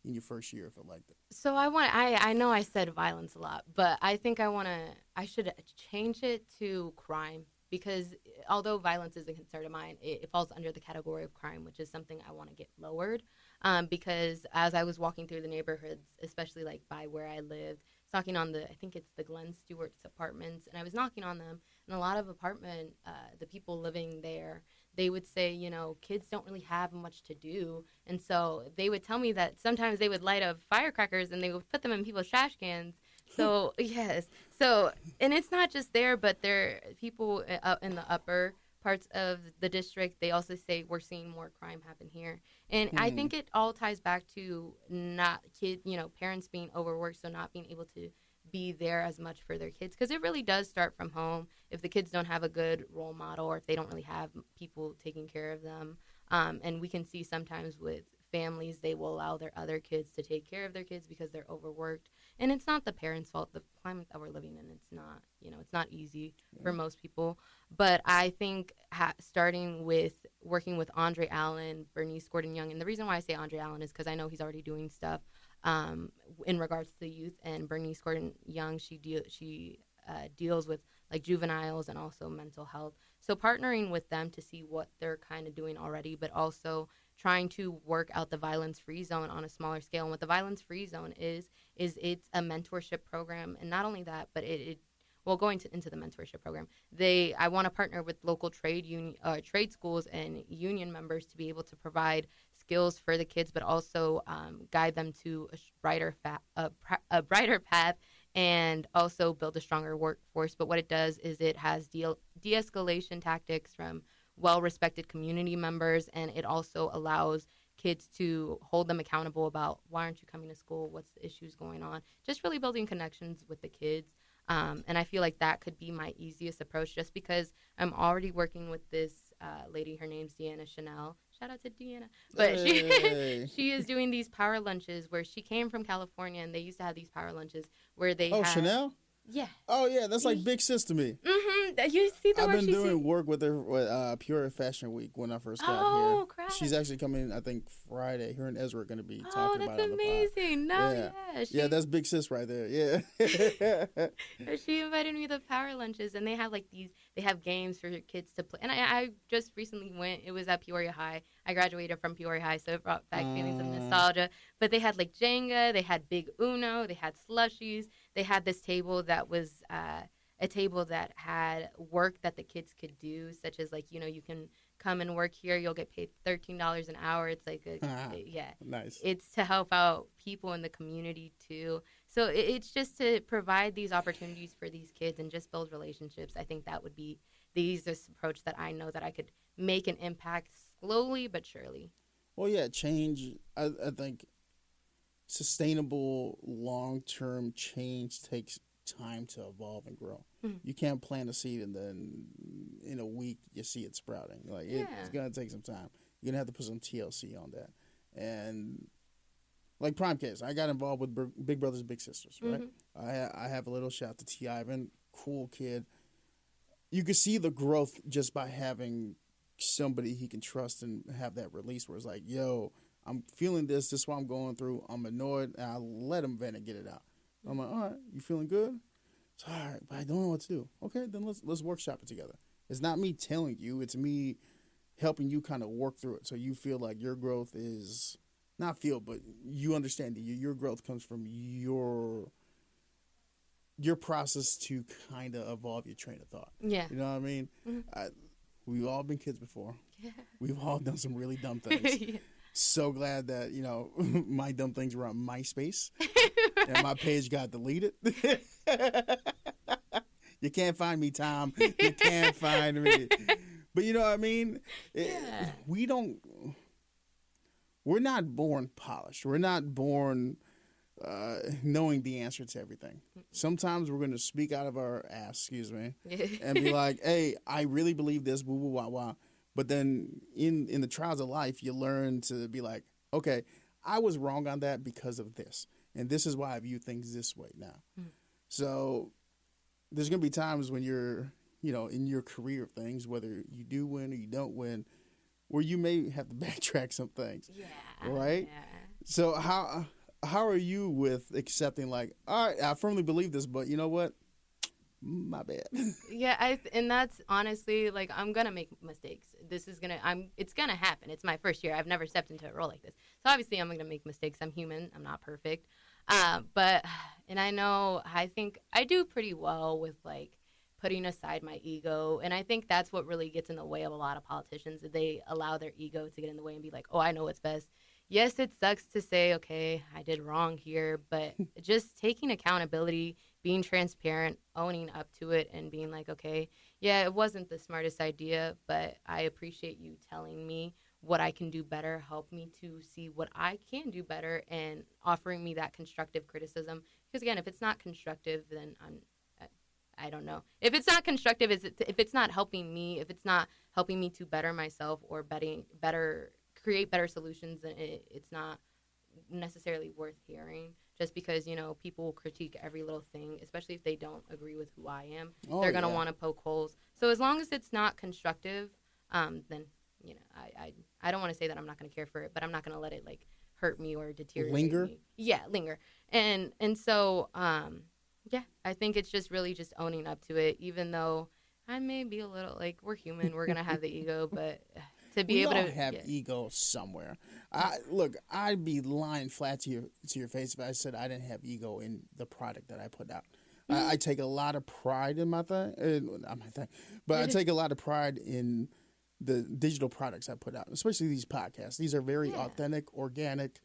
in your first year if elected? So I know I said violence a lot, but I think I should change it to crime, because although violence is a concern of mine, it falls under the category of crime, which is something I want to get lowered. Because as I was walking through the neighborhoods, especially by where I lived, knocking on I think it's the Glenn Stewart's apartments, and I was knocking on them, and a lot of the people living there, they would say, kids don't really have much to do. And so they would tell me that sometimes they would light up firecrackers and they would put them in people's trash cans So yes, so and it's not just there, but there people in the upper parts of the district. They also say we're seeing more crime happen here, and I Hmm. think it all ties back to not parents being overworked, so not being able to be there as much for their kids because it really does start from home. If the kids don't have a good role model, or if they don't really have people taking care of them, and we can see sometimes with families they will allow their other kids to take care of their kids because they're overworked, and it's not the parents' fault. The climate that we're living in, it's not, it's not easy for most people. But I think starting with working with Andre Allen, Bernice Gordon Young, and the reason why I say Andre Allen is because I know he's already doing stuff in regards to the youth, and Bernice Gordon Young, she deals with like juveniles and also mental health. So partnering with them to see what they're kind of doing already, but also trying to work out the violence free zone on a smaller scale. And what the violence free zone is it's a mentorship program, and not only that, but it well, going into the mentorship program, I want to partner with local trade schools and union members to be able to provide skills for the kids, but also guide them to a brighter path, and also build a stronger workforce. But what it does is it has de-escalation tactics from well-respected community members, and it also allows kids to hold them accountable about why aren't you coming to school, what's the issues going on, just really building connections with the kids. And I feel like that could be my easiest approach just because I'm already working with this lady. Her name's Deanna Chanel. Shout out to Deanna. But Hey. she is doing these power lunches where she came from California, and they used to have these power lunches where they Oh, had. Chanel. Yeah. Oh yeah, that's like big sis to me. Mm-hmm. You see the I've work been she doing see? work with her with Peoria Fashion Week when I first got here. Oh, crap. She's actually coming, I think, Friday. Her and Ezra are going to be Oh, talking that's about it on the pod. amazing. No, Yeah. yeah. Yeah, that's big sis right there. Yeah. She invited me to power lunches, and they have games for your kids to play. And I just recently went. It was at Peoria High. I graduated from Peoria High, so it brought back feelings of nostalgia. But they had like Jenga, they had Big Uno, they had slushies, they had this table that was a table that had work that the kids could do, such as like you can come and work here. You'll get paid $13 an hour. It's like yeah, Nice. it's to help out people in the community too. So it's just to provide these opportunities for these kids and just build relationships. I think that would be the easiest approach that I know that I could make an impact slowly but surely. Well, yeah, change. I think sustainable long-term change takes time to evolve and grow. Mhm. You can't plant a seed and then in a week you see it sprouting. Like Yeah. it's gonna take some time. You're gonna have to put some TLC on that. And like prime case, I got involved with Big Brothers Big Sisters. Right. I have a little shout to T. Ivan, cool kid. You can see the growth just by having somebody he can trust and have that release where it's like, yo, I'm feeling this. This is what I'm going through. I'm annoyed, and I let him vent and get it out. I'm like, all right, you feeling good? It's all right, but I don't know what to do. Okay, then let's workshop it together. It's not me telling you; it's me helping you kind of work through it, so you feel like your growth is not feel, but you understand that your growth comes from your process to kind of evolve your train of thought. Yeah. You know what I mean? Mm-hmm. We've all been kids before. Yeah. We've all done some really dumb things. Yeah. So glad that my dumb things were on MySpace and my page got deleted. You can't find me, Tom. You can't find me. But you know what I mean? Yeah. We're not born polished. We're not born knowing the answer to everything. Sometimes we're going to speak out of our ass, excuse me, and be like, hey, I really believe this, woo woo wah wah. But then in the trials of life, you learn to be like, okay, I was wrong on that because of this. And this is why I view things this way now. So there's going to be times when you're, in your career of things, whether you do win or you don't win, where you may have to backtrack some things. Yeah. Right? Yeah. So how are you with accepting like, all right, I firmly believe this, but you know what? My bad. Yeah, and that's honestly like I'm gonna make mistakes. It's gonna happen. It's my first year. I've never stepped into a role like this, so obviously I'm gonna make mistakes. I'm human. I'm not perfect, and I think I do pretty well with like putting aside my ego, and I think that's what really gets in the way of a lot of politicians. They allow their ego to get in the way and be like, oh, I know what's best. yes, it sucks to say, okay, I did wrong here, but just taking accountability, being transparent, owning up to it, and being like, okay, yeah, it wasn't the smartest idea, but I appreciate you telling me what I can do better, help me to see what I can do better, and offering me that constructive criticism. Because again, if it's not constructive, then I don't know. If it's not constructive, if it's not helping me, if it's not helping me to better myself or better create better solutions, then it's not necessarily worth hearing. Just because people critique every little thing, especially if they don't agree with who I am, Oh they're gonna yeah. want to poke holes. So as long as it's not constructive, then I don't want to say that I'm not gonna care for it, but I'm not gonna let it like hurt me or deteriorate Linger. me. Yeah, linger. And so yeah, I think it's just really just owning up to it, even though I may be a little like we're human, we're gonna have the ego, but to be We able all to, have yeah, ego somewhere. I look. I'd be lying flat to your face if I said I didn't have ego in the product that I put out. mm-hmm. I take a lot of pride in my thing, not my thing, but I take a lot of pride in the digital products I put out, especially these podcasts. These are very yeah, authentic, organic.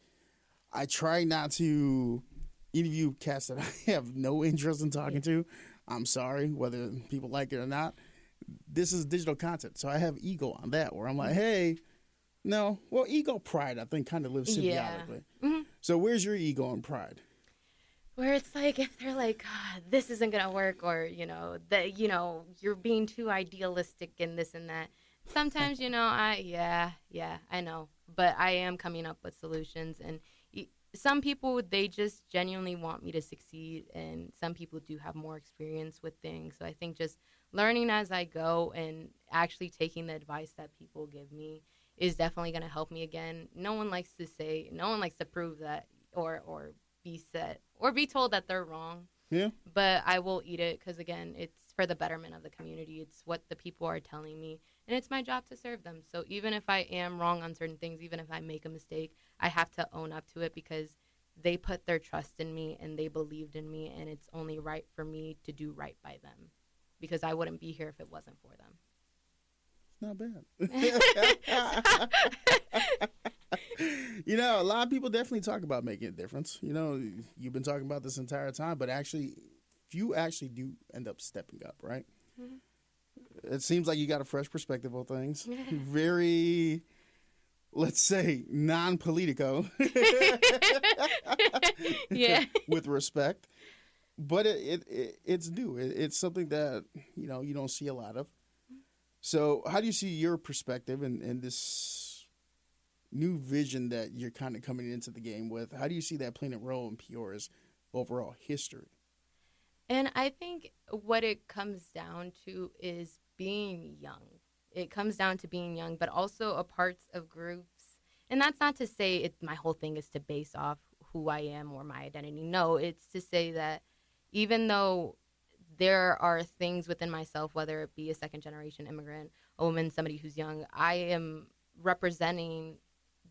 I try not to interview cats that I have no interest in yeah, talking to. I'm sorry, whether people like it or not. This is digital content, so I have ego on that. Where I'm like, hey, no, well, ego pride I think kind of lives yeah. symbiotically. Mm-hmm. So where's your ego and pride? Where it's like if they're like, this isn't gonna work, or that you're being too idealistic and this and that. Sometimes yeah, I know, but I am coming up with solutions, and some people they just genuinely want me to succeed, and some people do have more experience with things. So I think just learning as I go and actually taking the advice that people give me is definitely going to help me. Again, no one likes to prove that or be said or be told that they're wrong, Yeah. but I will eat it because again, it's for the betterment of the community. It's what the people are telling me, and it's my job to serve them. So even if I am wrong on certain things, even if I make a mistake, I have to own up to it because they put their trust in me and they believed in me, and it's only right for me to do right by them because I wouldn't be here if it wasn't for Not bad. them. A lot of people definitely talk about making a difference. You've been talking about this entire time, but actually, you actually do end up stepping up, right? It seems like you got a fresh perspective on things. Very, let's say, non-politico. Yeah. With respect. But it's new. It's something that, you don't see a lot of. So how do you see your perspective and this new vision that you're kind of coming into the game with? How do you see that playing a role in Peoria's overall history? And I think what it comes down to is being young. It comes down to being young, but also a parts of groups. And that's not to say my whole thing is to base off who I am or my identity. No, it's to say that even though there are things within myself, whether it be a second generation immigrant, a woman, somebody who's young, I am representing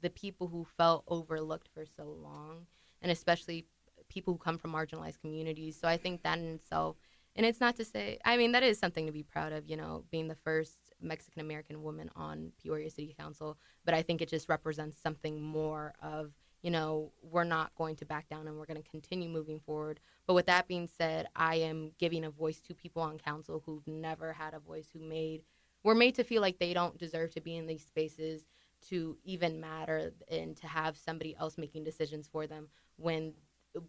the people who felt overlooked for so long, and especially people who come from marginalized communities. So I think that in itself, and it's not to say, I mean, that is something to be proud of, being the first Mexican American woman on Peoria City Council. But I think it just represents something more of, we're not going to back down and we're going to continue moving forward. But with that being said, I am giving a voice to people on council who've never had a voice, were made to feel like they don't deserve to be in these spaces, to even matter, and to have somebody else making decisions for them when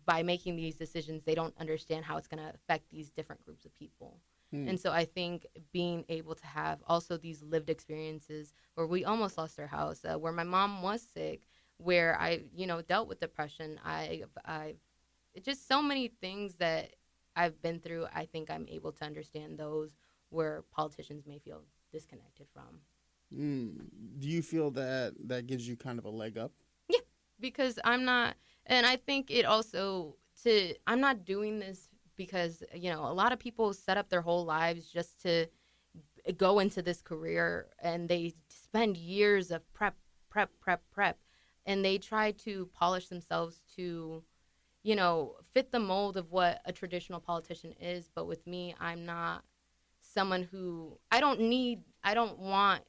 by making these decisions they don't understand how it's going to affect these different groups of people. And so I think being able to have also these lived experiences where we almost lost our house, where my mom was sick, where I dealt with depression, I just so many things that I've been through. I think I'm able to understand those where politicians may feel disconnected from. Do you feel that gives you kind of a leg up? Yeah, because I'm not, and I think it also I'm not doing this because a lot of people set up their whole lives just to go into this career, and they spend years of prep, and they try to polish themselves to fit the mold of what a traditional politician is. But with me, I'm not someone who I don't want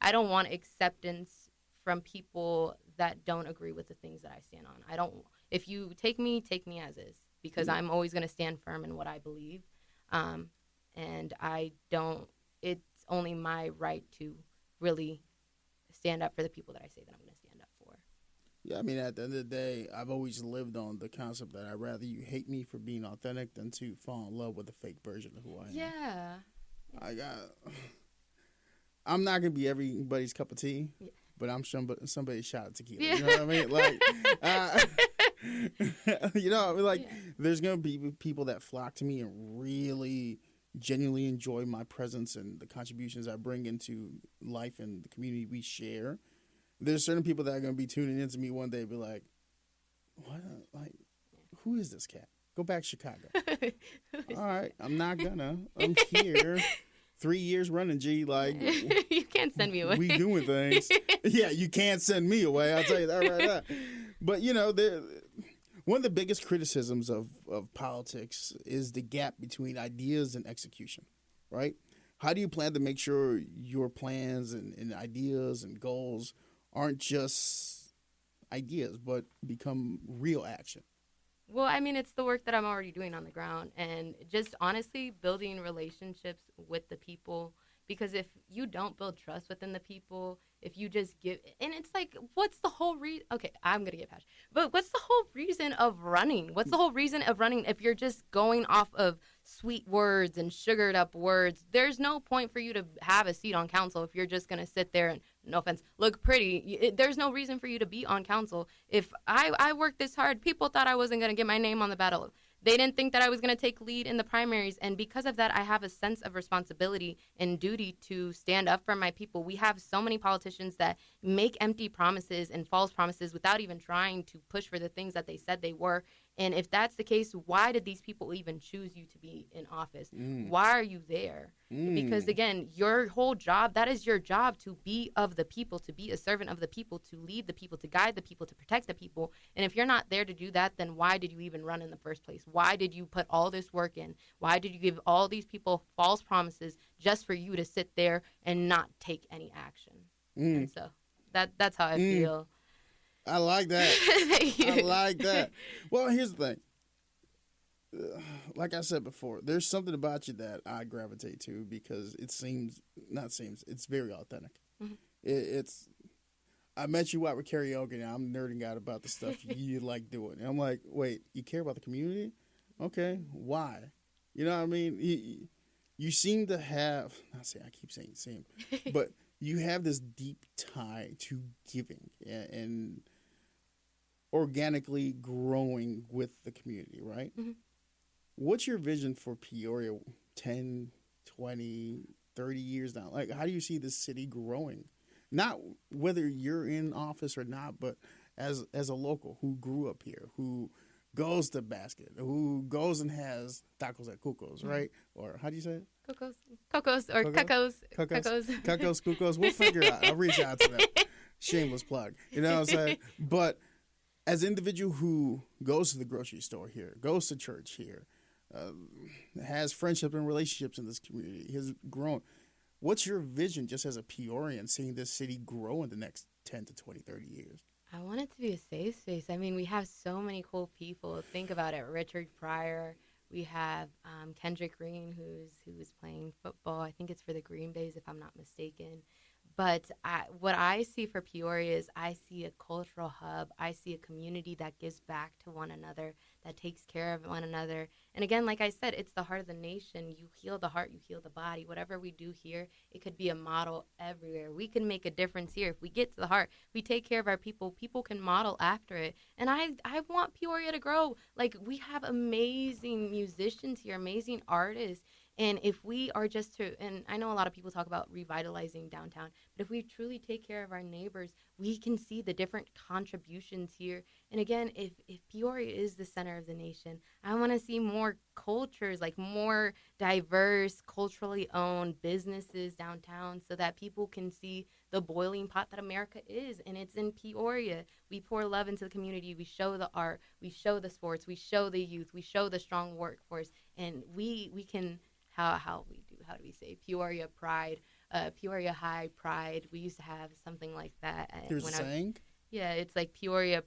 I don't want acceptance from people that don't agree with the things that I stand on. I don't. If you take me as is, because I'm always going to stand firm in what I believe, and I don't. It's only my right to really stand up for the people that I say that I'm going to stand up for. Yeah, I mean, at the end of the day, I've always lived on the concept that I'd rather you hate me for being authentic than to fall in love with a fake version of who I am. Yeah. I'm not gonna be everybody's cup of tea, Yeah. but I'm somebody's shot of tequila. Yeah. You know what I mean? Like, you know, I mean, like, Yeah. there's gonna be people that flock to me and really genuinely enjoy my presence and the contributions I bring into life and the community we share. There's certain people that are gonna be tuning into me one day and be like, "What? Like, who is this cat? Go back to Chicago." All right, I'm not gonna. I'm here. 3 years running, G. Like, You can't send me away. we doing things. Yeah, you can't send me away. I'll tell you that right now. But, you know, one of the biggest criticisms of politics is the gap between ideas and execution, right? How do you plan to make sure your plans and ideas and goals aren't just ideas, but become real action? Well, I mean, it's the work that I'm already doing on the ground, and just honestly building relationships with the people. Because if you don't build trust within the people, if you just give, and it's like, what's the whole reason? Okay, I'm gonna get passionate, but what's the whole reason of running? What's the whole reason of running if you're just going off of sweet words and sugared up words? There's no point for you to have a seat on council if you're just gonna sit there and, no offense, look pretty. There's no reason for you to be on council. If I worked this hard, people thought I wasn't gonna get my name on the ballot. They didn't think that I was going to take lead in the primaries. And because of that, I have a sense of responsibility and duty to stand up for my people. We have so many politicians that make empty promises and false promises without even trying to push for the things that they said they were. And if that's the case, why did these people even choose you to be in office? Why are you there? Because, again, your whole job, that is your job, to be of the people, to be a servant of the people, to lead the people, to guide the people, to protect the people. And if you're not there to do that, then why did you even run in the first place? Why did you put all this work in? Why did you give all these people false promises just for you to sit there and not take any action? And so that's how I feel. I like that. I like that. Well, here's the thing. Like I said before, there's something about you that I gravitate to because it's very authentic. Mm-hmm. I met you out with karaoke and I'm nerding out about the stuff you like doing. And I'm like, wait, you care about the community? Okay, why? You know what I mean? You seem to have, I keep saying same, but you have this deep tie to giving and organically growing with the community, right? Mm-hmm. What's your vision for Peoria 10, 20, 30 years down? Like, how do you see this city growing? Not whether you're in office or not, but as a local who grew up here, who goes to Basket, who goes and has tacos at Cuco's, right? Or how do you say it? Cuco's or Cuco's. We'll figure it out. I'll reach out to them. Shameless plug. You know what I'm saying? But as an individual who goes to the grocery store here, goes to church here, has friendship and relationships in this community, has grown. What's your vision just as a Peorian seeing this city grow in the next 10 to 20, 30 years? I want it to be a safe space. I mean, we have so many cool people. Think about it. Richard Pryor. We have Kendrick Green, who's playing football. I think it's for the Green Bays, if I'm not mistaken. But what I see for Peoria is I see a cultural hub. I see a community that gives back to one another, that takes care of one another. And again, like I said, it's the heart of the nation. You heal the heart, you heal the body. Whatever we do here, it could be a model everywhere. We can make a difference here. If we get to the heart, we take care of our people, people can model after it. And I want Peoria to grow. Like, we have amazing musicians here, amazing artists. And if we are just and I know a lot of people talk about revitalizing downtown, but if we truly take care of our neighbors, we can see the different contributions here. And again, if Peoria is the center of the nation, I want to see more cultures, like more diverse, culturally owned businesses downtown so that people can see the boiling pot that America is. And it's in Peoria. We pour love into the community. We show the art. We show the sports. We show the youth. We show the strong workforce. And we can... How do we say Peoria pride, Peoria high pride? We used to have something like that. There's a saying? Yeah, it's like Peoria.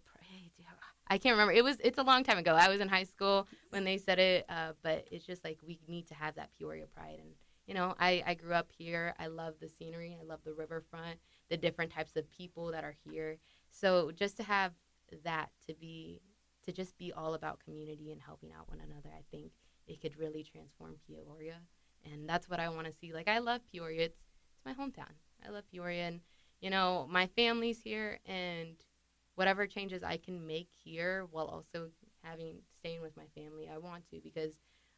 I can't remember. It's a long time ago. I was in high school when they said it, but it's just like we need to have that Peoria pride. And I grew up here. I love the scenery. I love the riverfront, the different types of people that are here. So just to have that to just be all about community and helping out one another, I think it could really transform Peoria. And that's what I want to see. Like I love Peoria. It's my hometown. I love Peoria, and my family's here, and whatever changes I can make here while also staying with my family, I want to, because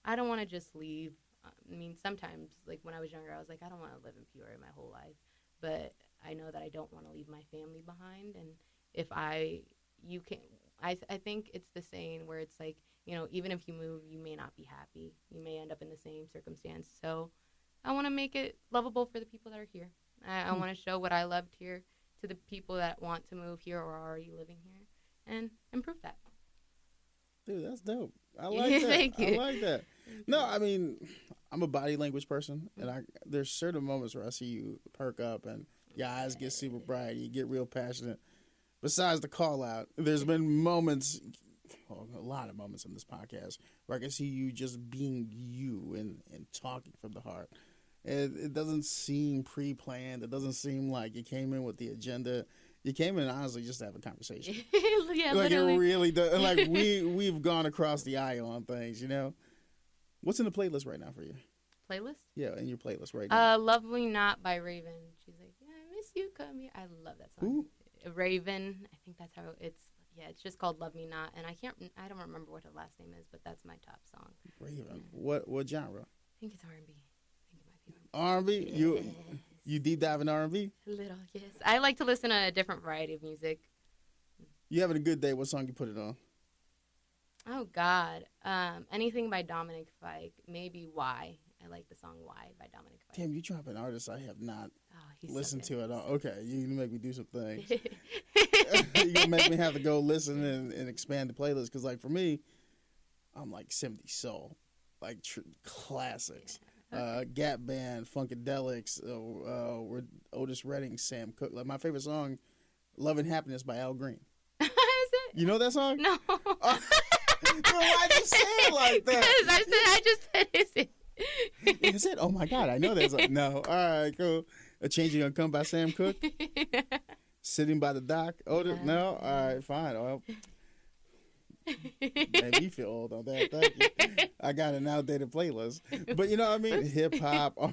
I don't want to just leave. I mean, sometimes, like when I was younger, I was like, I don't want to live in Peoria my whole life, but I know that I don't want to leave my family behind. And if you can, I think it's the saying where it's like, even if you move, you may not be happy. You may end up in the same circumstance. So I want to make it lovable for the people that are here. I want to show what I loved here to the people that want to move here or are already living here, and improve that. Dude, that's dope. I like that. Thank you. I like that. No, I mean, I'm a body language person, and there's certain moments where I see you perk up and your eyes get super bright, you get real passionate. Besides the call out, there's been moments, a lot of moments in this podcast where I can see you just being you and talking from the heart. It doesn't seem pre-planned. It doesn't seem like you came in with the agenda. You came in honestly just to have a conversation. Yeah, like literally. It really does. Like we've gone across the aisle on things. What's in the playlist right now for you? Playlist? Yeah, in your playlist right now. "Lovely Not" by Raven. She's like, yeah, I miss you, come here. I love that song. Who? Raven. I think that's how it's. Yeah, it's just called "Love Me Not," and I don't remember what her last name is, but that's my top song. Raven. Yeah. What genre? I think it's R&B. R&B? Yes. You deep dive in R&B? A little, yes. I like to listen to a different variety of music. You having a good day? What song you put it on? Oh God, anything by Dominic Fike. Maybe "Why." I like the song "Why" by Dominic Fike. Damn, you drop an artist I have not he's listened so to at all. Okay, you make me do some things. You're gonna make me have to go listen and expand the playlist, because like for me, I'm like 70s soul, like classics. Gap Band, Funkadelics, Otis Redding, Sam Cooke. Like my favorite song, "Love and Happiness" by Al Green. Is it? You know that song? No. Why'd you say it like that? Because I just said, is it? Is it? Oh my God, I know that song. No. All right, cool. "A Change Gonna Come" by Sam Cooke. "Sitting by the Dock." Otis. Yeah. No. All right, fine. Well, made me feel old on that. Thank you. I got an outdated playlist, but you know what I mean. Hip hop. I'm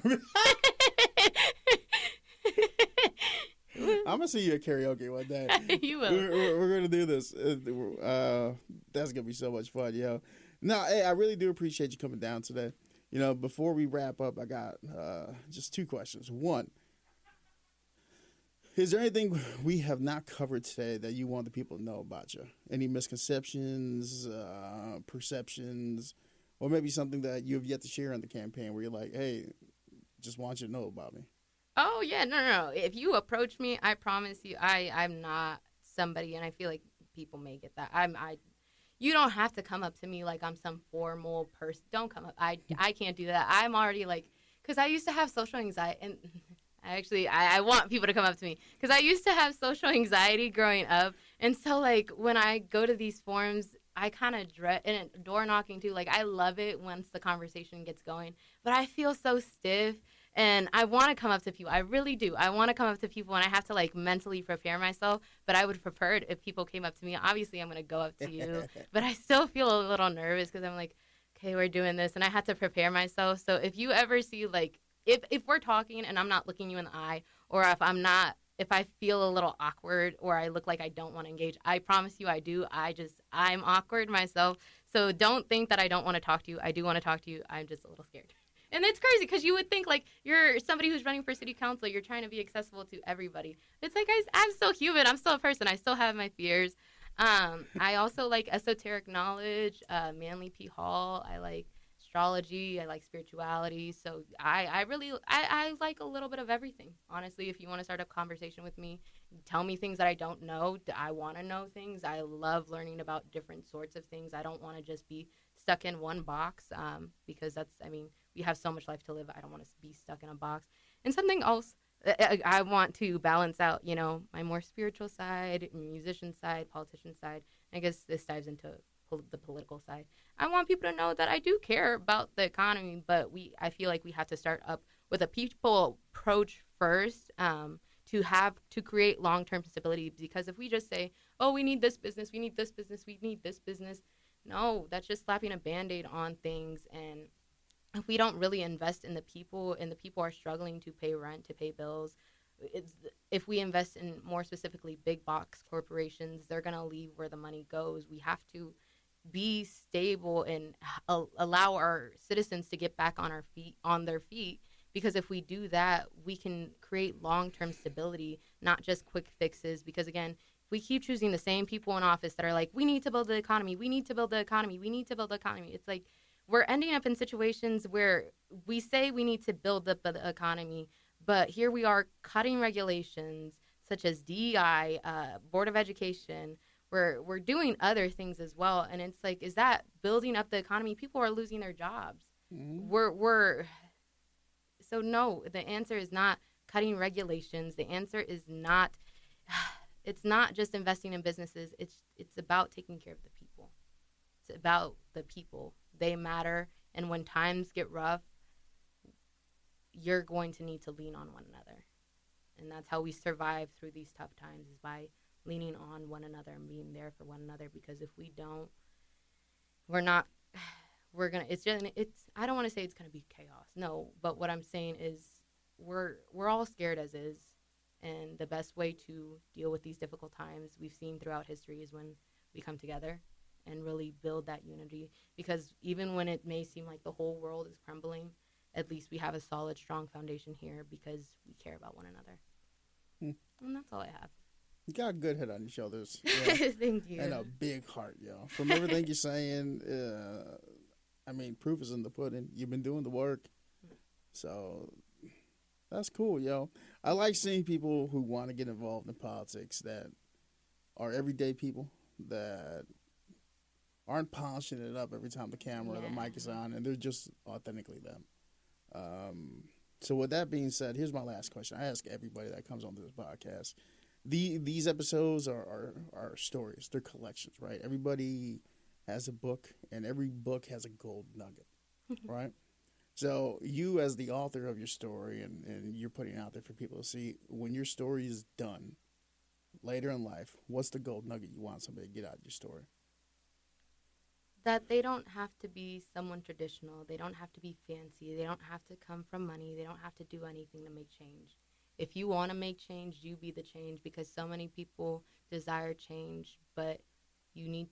gonna see you at karaoke one day. You will. We're gonna do this. That's gonna be so much fun, yo. No, hey, I really do appreciate you coming down today. Before we wrap up, I got just two questions. One, is there anything we have not covered today that you want the people to know about you? Any misconceptions, perceptions, or maybe something that you have yet to share in the campaign where you're like, hey, just want you to know about me? Oh, yeah, no. If you approach me, I promise you, I'm not somebody, and I feel like people may get that. You don't have to come up to me like I'm some formal person. Don't come up. I can't do that. I'm already like, because I used to have social anxiety, and I want people to come up to me, because I used to have social anxiety growing up. And so, like, when I go to these forums, I kind of dread, and door knocking too. Like, I love it once the conversation gets going, but I feel so stiff. And I want to come up to people. I really do. I want to come up to people, and I have to, like, mentally prepare myself. But I would prefer it if people came up to me. Obviously, I'm going to go up to you. But I still feel a little nervous, because I'm like, okay, we're doing this. And I have to prepare myself. So if you ever see, like, if we're talking and I'm not looking you in the eye, or if I feel a little awkward, or I look like I don't want to engage, I promise you I do. I'm awkward myself. So don't think that I don't want to talk to you. I do want to talk to you. I'm just a little scared. And it's crazy, because you would think, like, you're somebody who's running for city council. You're trying to be accessible to everybody. It's like, guys, I'm still human. I'm still a person. I still have my fears. I also like esoteric knowledge, Manly P. Hall. I like astrology. I like spirituality. So I really like a little bit of everything. Honestly, if you want to start a conversation with me, tell me things that I don't know. I want to know things. I love learning about different sorts of things. I don't want to just be stuck in one box, because we have so much life to live. I don't want to be stuck in a box. And something else I want to balance out, my more spiritual side, musician side, politician side. I guess this dives into the political side. I want people to know that I do care about the economy, but I feel like we have to start up with a people approach first, to create long term stability. Because if we just say, oh, we need this business, we need this business, we need this business, no, that's just slapping a band aid on things. And if we don't really invest in the people, and the people are struggling to pay rent, to pay bills, if we invest in, more specifically, big box corporations, they're going to leave where the money goes. We have to be stable and allow our citizens to get back on their feet, because if we do that, we can create long-term stability, not just quick fixes. Because again, if we keep choosing the same people in office that are like, we need to build the economy, we need to build the economy, we need to build the economy, it's like we're ending up in situations where we say we need to build up the economy, but here we are cutting regulations such as DEI, Board of Education. We're doing other things as well, and it's like, is that building up the economy? People are losing their jobs. Mm-hmm. We're so no. The answer is not cutting regulations. The answer is not. It's not just investing in businesses. It's about taking care of the people. It's about the people. They matter, and when times get rough, you're going to need to lean on one another, and that's how we survive through these tough times, is by leaning on one another and being there for one another. Because if we don't, I don't want to say it's gonna be chaos, no, but what I'm saying is we're all scared as is, and the best way to deal with these difficult times we've seen throughout history is when we come together and really build that unity. Because even when it may seem like the whole world is crumbling, at least we have a solid, strong foundation here because we care about one another. And that's all I have. You got a good head on your shoulders. Yeah. Thank you. And a big heart, yo. From everything you're saying, I mean, proof is in the pudding. You've been doing the work. So that's cool, yo. I like seeing people who want to get involved in politics that are everyday people, that aren't polishing it up every time the camera or the mic is on, and they're just authentically them. So with that being said, here's my last question. I ask everybody that comes onto this podcast. These episodes are stories. They're collections, right? Everybody has a book, and every book has a gold nugget, right? So you, as the author of your story, and you're putting it out there for people to see, when your story is done later in life, what's the gold nugget you want somebody to get out of your story? That they don't have to be someone traditional. They don't have to be fancy. They don't have to come from money. They don't have to do anything to make change. If you want to make change, you be the change, because so many people desire change, but you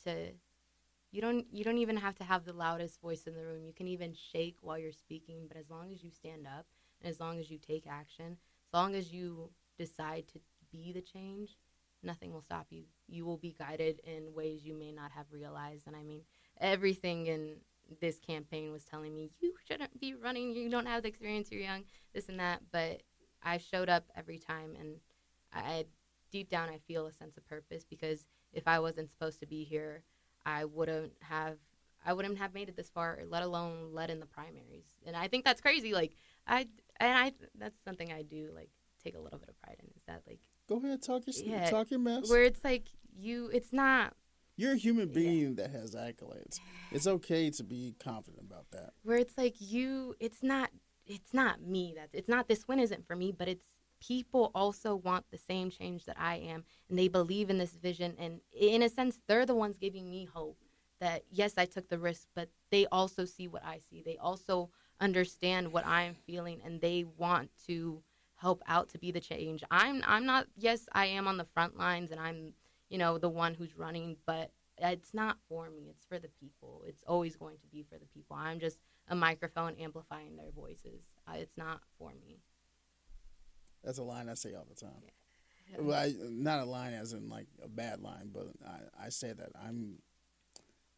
don't even have to have the loudest voice in the room. You can even shake while you're speaking, but as long as you stand up and as long as you take action, as long as you decide to be the change, nothing will stop you. You will be guided in ways you may not have realized. And I mean, everything in this campaign was telling me, you shouldn't be running, you don't have the experience, you're young, this and that. But I showed up every time, and deep down I feel a sense of purpose, because if I wasn't supposed to be here, I wouldn't have made it this far, let alone led in the primaries. And I think that's crazy. Like that's something I do like take a little bit of pride in, is that like, go ahead, talk your mess. Where it's like it's not. You're a human being that has accolades. It's okay to be confident about that. Where it's like it's not me. It's not, this win isn't for me, but it's people also want the same change that I am, and they believe in this vision. And in a sense, they're the ones giving me hope that, yes, I took the risk, but they also see what I see. They also understand what I'm feeling, and they want to help out to be the change. I'm not, yes, I am on the front lines, and I'm, the one who's running, but it's not for me. It's for the people. It's always going to be for the people. I'm just a microphone amplifying their voices. It's not for me. That's a line I say all the time. Yeah. Well, not a line as in like a bad line, but I say that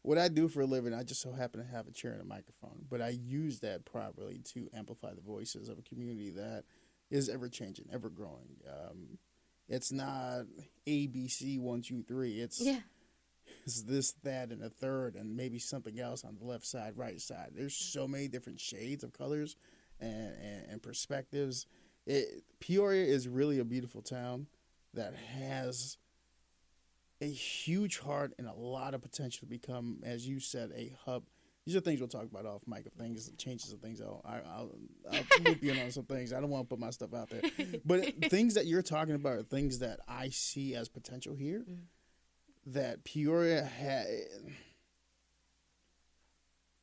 what I do for a living, I just so happen to have a chair and a microphone, but I use that properly to amplify the voices of a community that is ever changing, ever growing. It's not A, B, C, 1, 2, 3. It's this, that, and a third, and maybe something else on the left side, right side. There's so many different shades of colors and perspectives. Peoria is really a beautiful town that has a huge heart and a lot of potential to become, as you said, a hub. These are things we'll talk about off mic, of things, changes of things. I'll loop you in on some things. I don't want to put my stuff out there. But things that you're talking about are things that I see as potential here that Peoria had.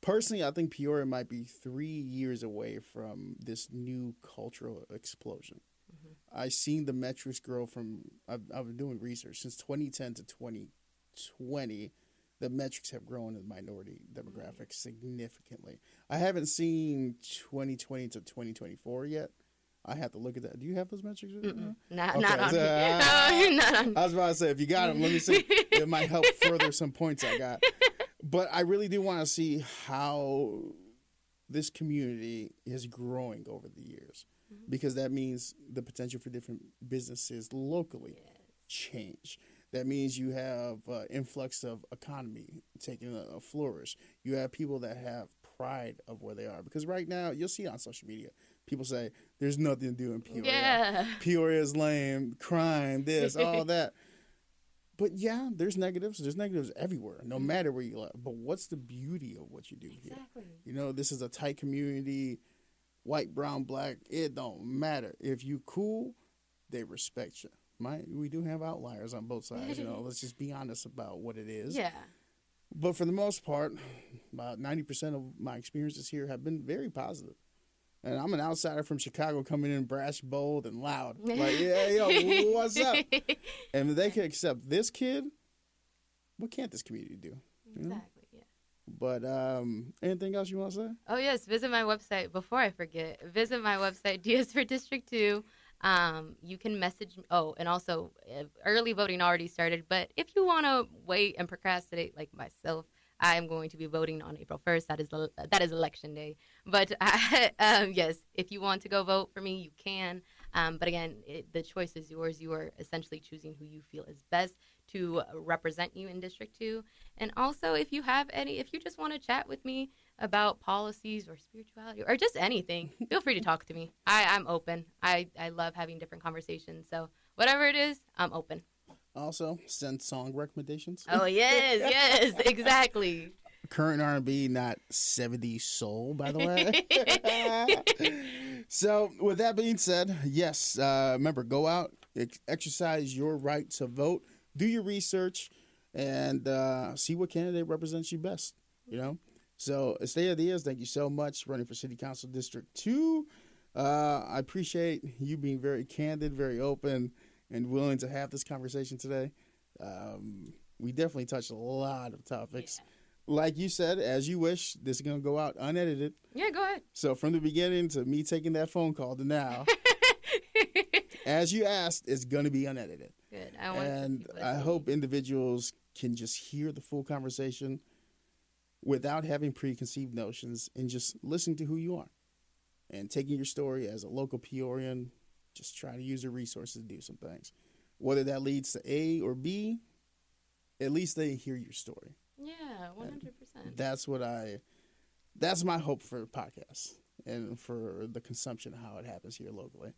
Personally, I think Peoria might be 3 years away from this new cultural explosion. I've seen the metrics grow from, I've been doing research, since 2010 to 2020, the metrics have grown in the minority demographic significantly. I haven't seen 2020 to 2024 yet. I have to look at that. Do you have those metrics? Not on me. Not on I was about to say, if you got them, let me see. It might help further some points I got. But I really do want to see how this community is growing over the years, because that means the potential for different businesses locally change. That means you have influx of economy taking a flourish. You have people that have pride of where they are. Because right now, you'll see it on social media. People say, there's nothing to do in Peoria. Yeah. Peoria is lame, crime, this, all that. But yeah, there's negatives. There's negatives everywhere, no matter where you live. But what's the beauty of what you do here? You know, this is a tight community, white, brown, black. It don't matter. If you cool, they respect you. We do have outliers on both sides. You know, let's just be honest about what it is. Yeah. But for the most part, about 90% of my experiences here have been very positive. And I'm an outsider from Chicago coming in brash, bold, and loud. Like, yeah, yo, what's up? And if they can accept this kid, what can't this community do? You know? Exactly, yeah. But anything else you want to say? Oh, yes. Visit my website. Before I forget, visit my website, Diaz for District 2. You can message me. Oh, and also, early voting already started. But if you want to wait and procrastinate like myself, I am going to be voting on April 1st. That is election day. But yes, if you want to go vote for me, you can. But again, the choice is yours. You are essentially choosing who you feel is best to represent you in District 2. And also, if you just want to chat with me about policies or spirituality or just anything, feel free to talk to me. I'm open. I love having different conversations. So whatever it is, I'm open. Also, send song recommendations. Oh, yes, exactly. Current R&B, not 70s soul, by the way. So, with that being said, yes, remember, go out, exercise your right to vote, do your research, and see what candidate represents you best, you know? So, Estrella Diaz, thank you so much, running for City Council District 2. I appreciate you being very candid, very open, and willing to have this conversation today. We definitely touched a lot of topics. Yeah. Like you said, as you wish, this is going to go out unedited. Yeah, go ahead. So from the beginning to me taking that phone call to now, as you asked, it's going to be unedited. Good. I hope individuals can just hear the full conversation without having preconceived notions and just listening to who you are and taking your story as a local Peorian. Just try to use the resources to do some things. Whether that leads to A or B, at least they hear your story. Yeah, 100%. That's my hope for podcasts and for the consumption of how it happens here locally.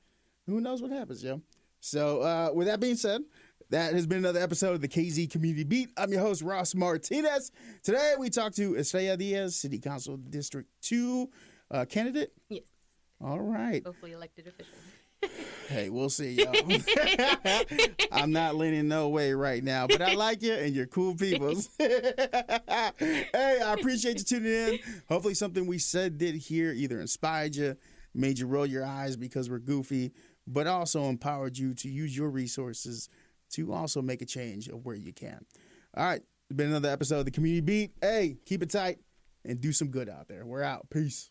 Who knows what happens, yo? So with that being said, that has been another episode of the KZ Community Beat. I'm your host, Ross Martinez. Today we talked to Estrella Diaz, City Council District 2 candidate. Yes. All right. Hopefully elected official. Hey, we'll see, y'all. I'm not leaning no way right now, but I like you and you're cool people. Hey, I appreciate you tuning in. Hopefully something we said did here either inspired you, made you roll your eyes because we're goofy, but also empowered you to use your resources to also make a change of where you can. All right, it's been another episode of the Community Beat. Hey, keep it tight and do some good out there. We're out. Peace.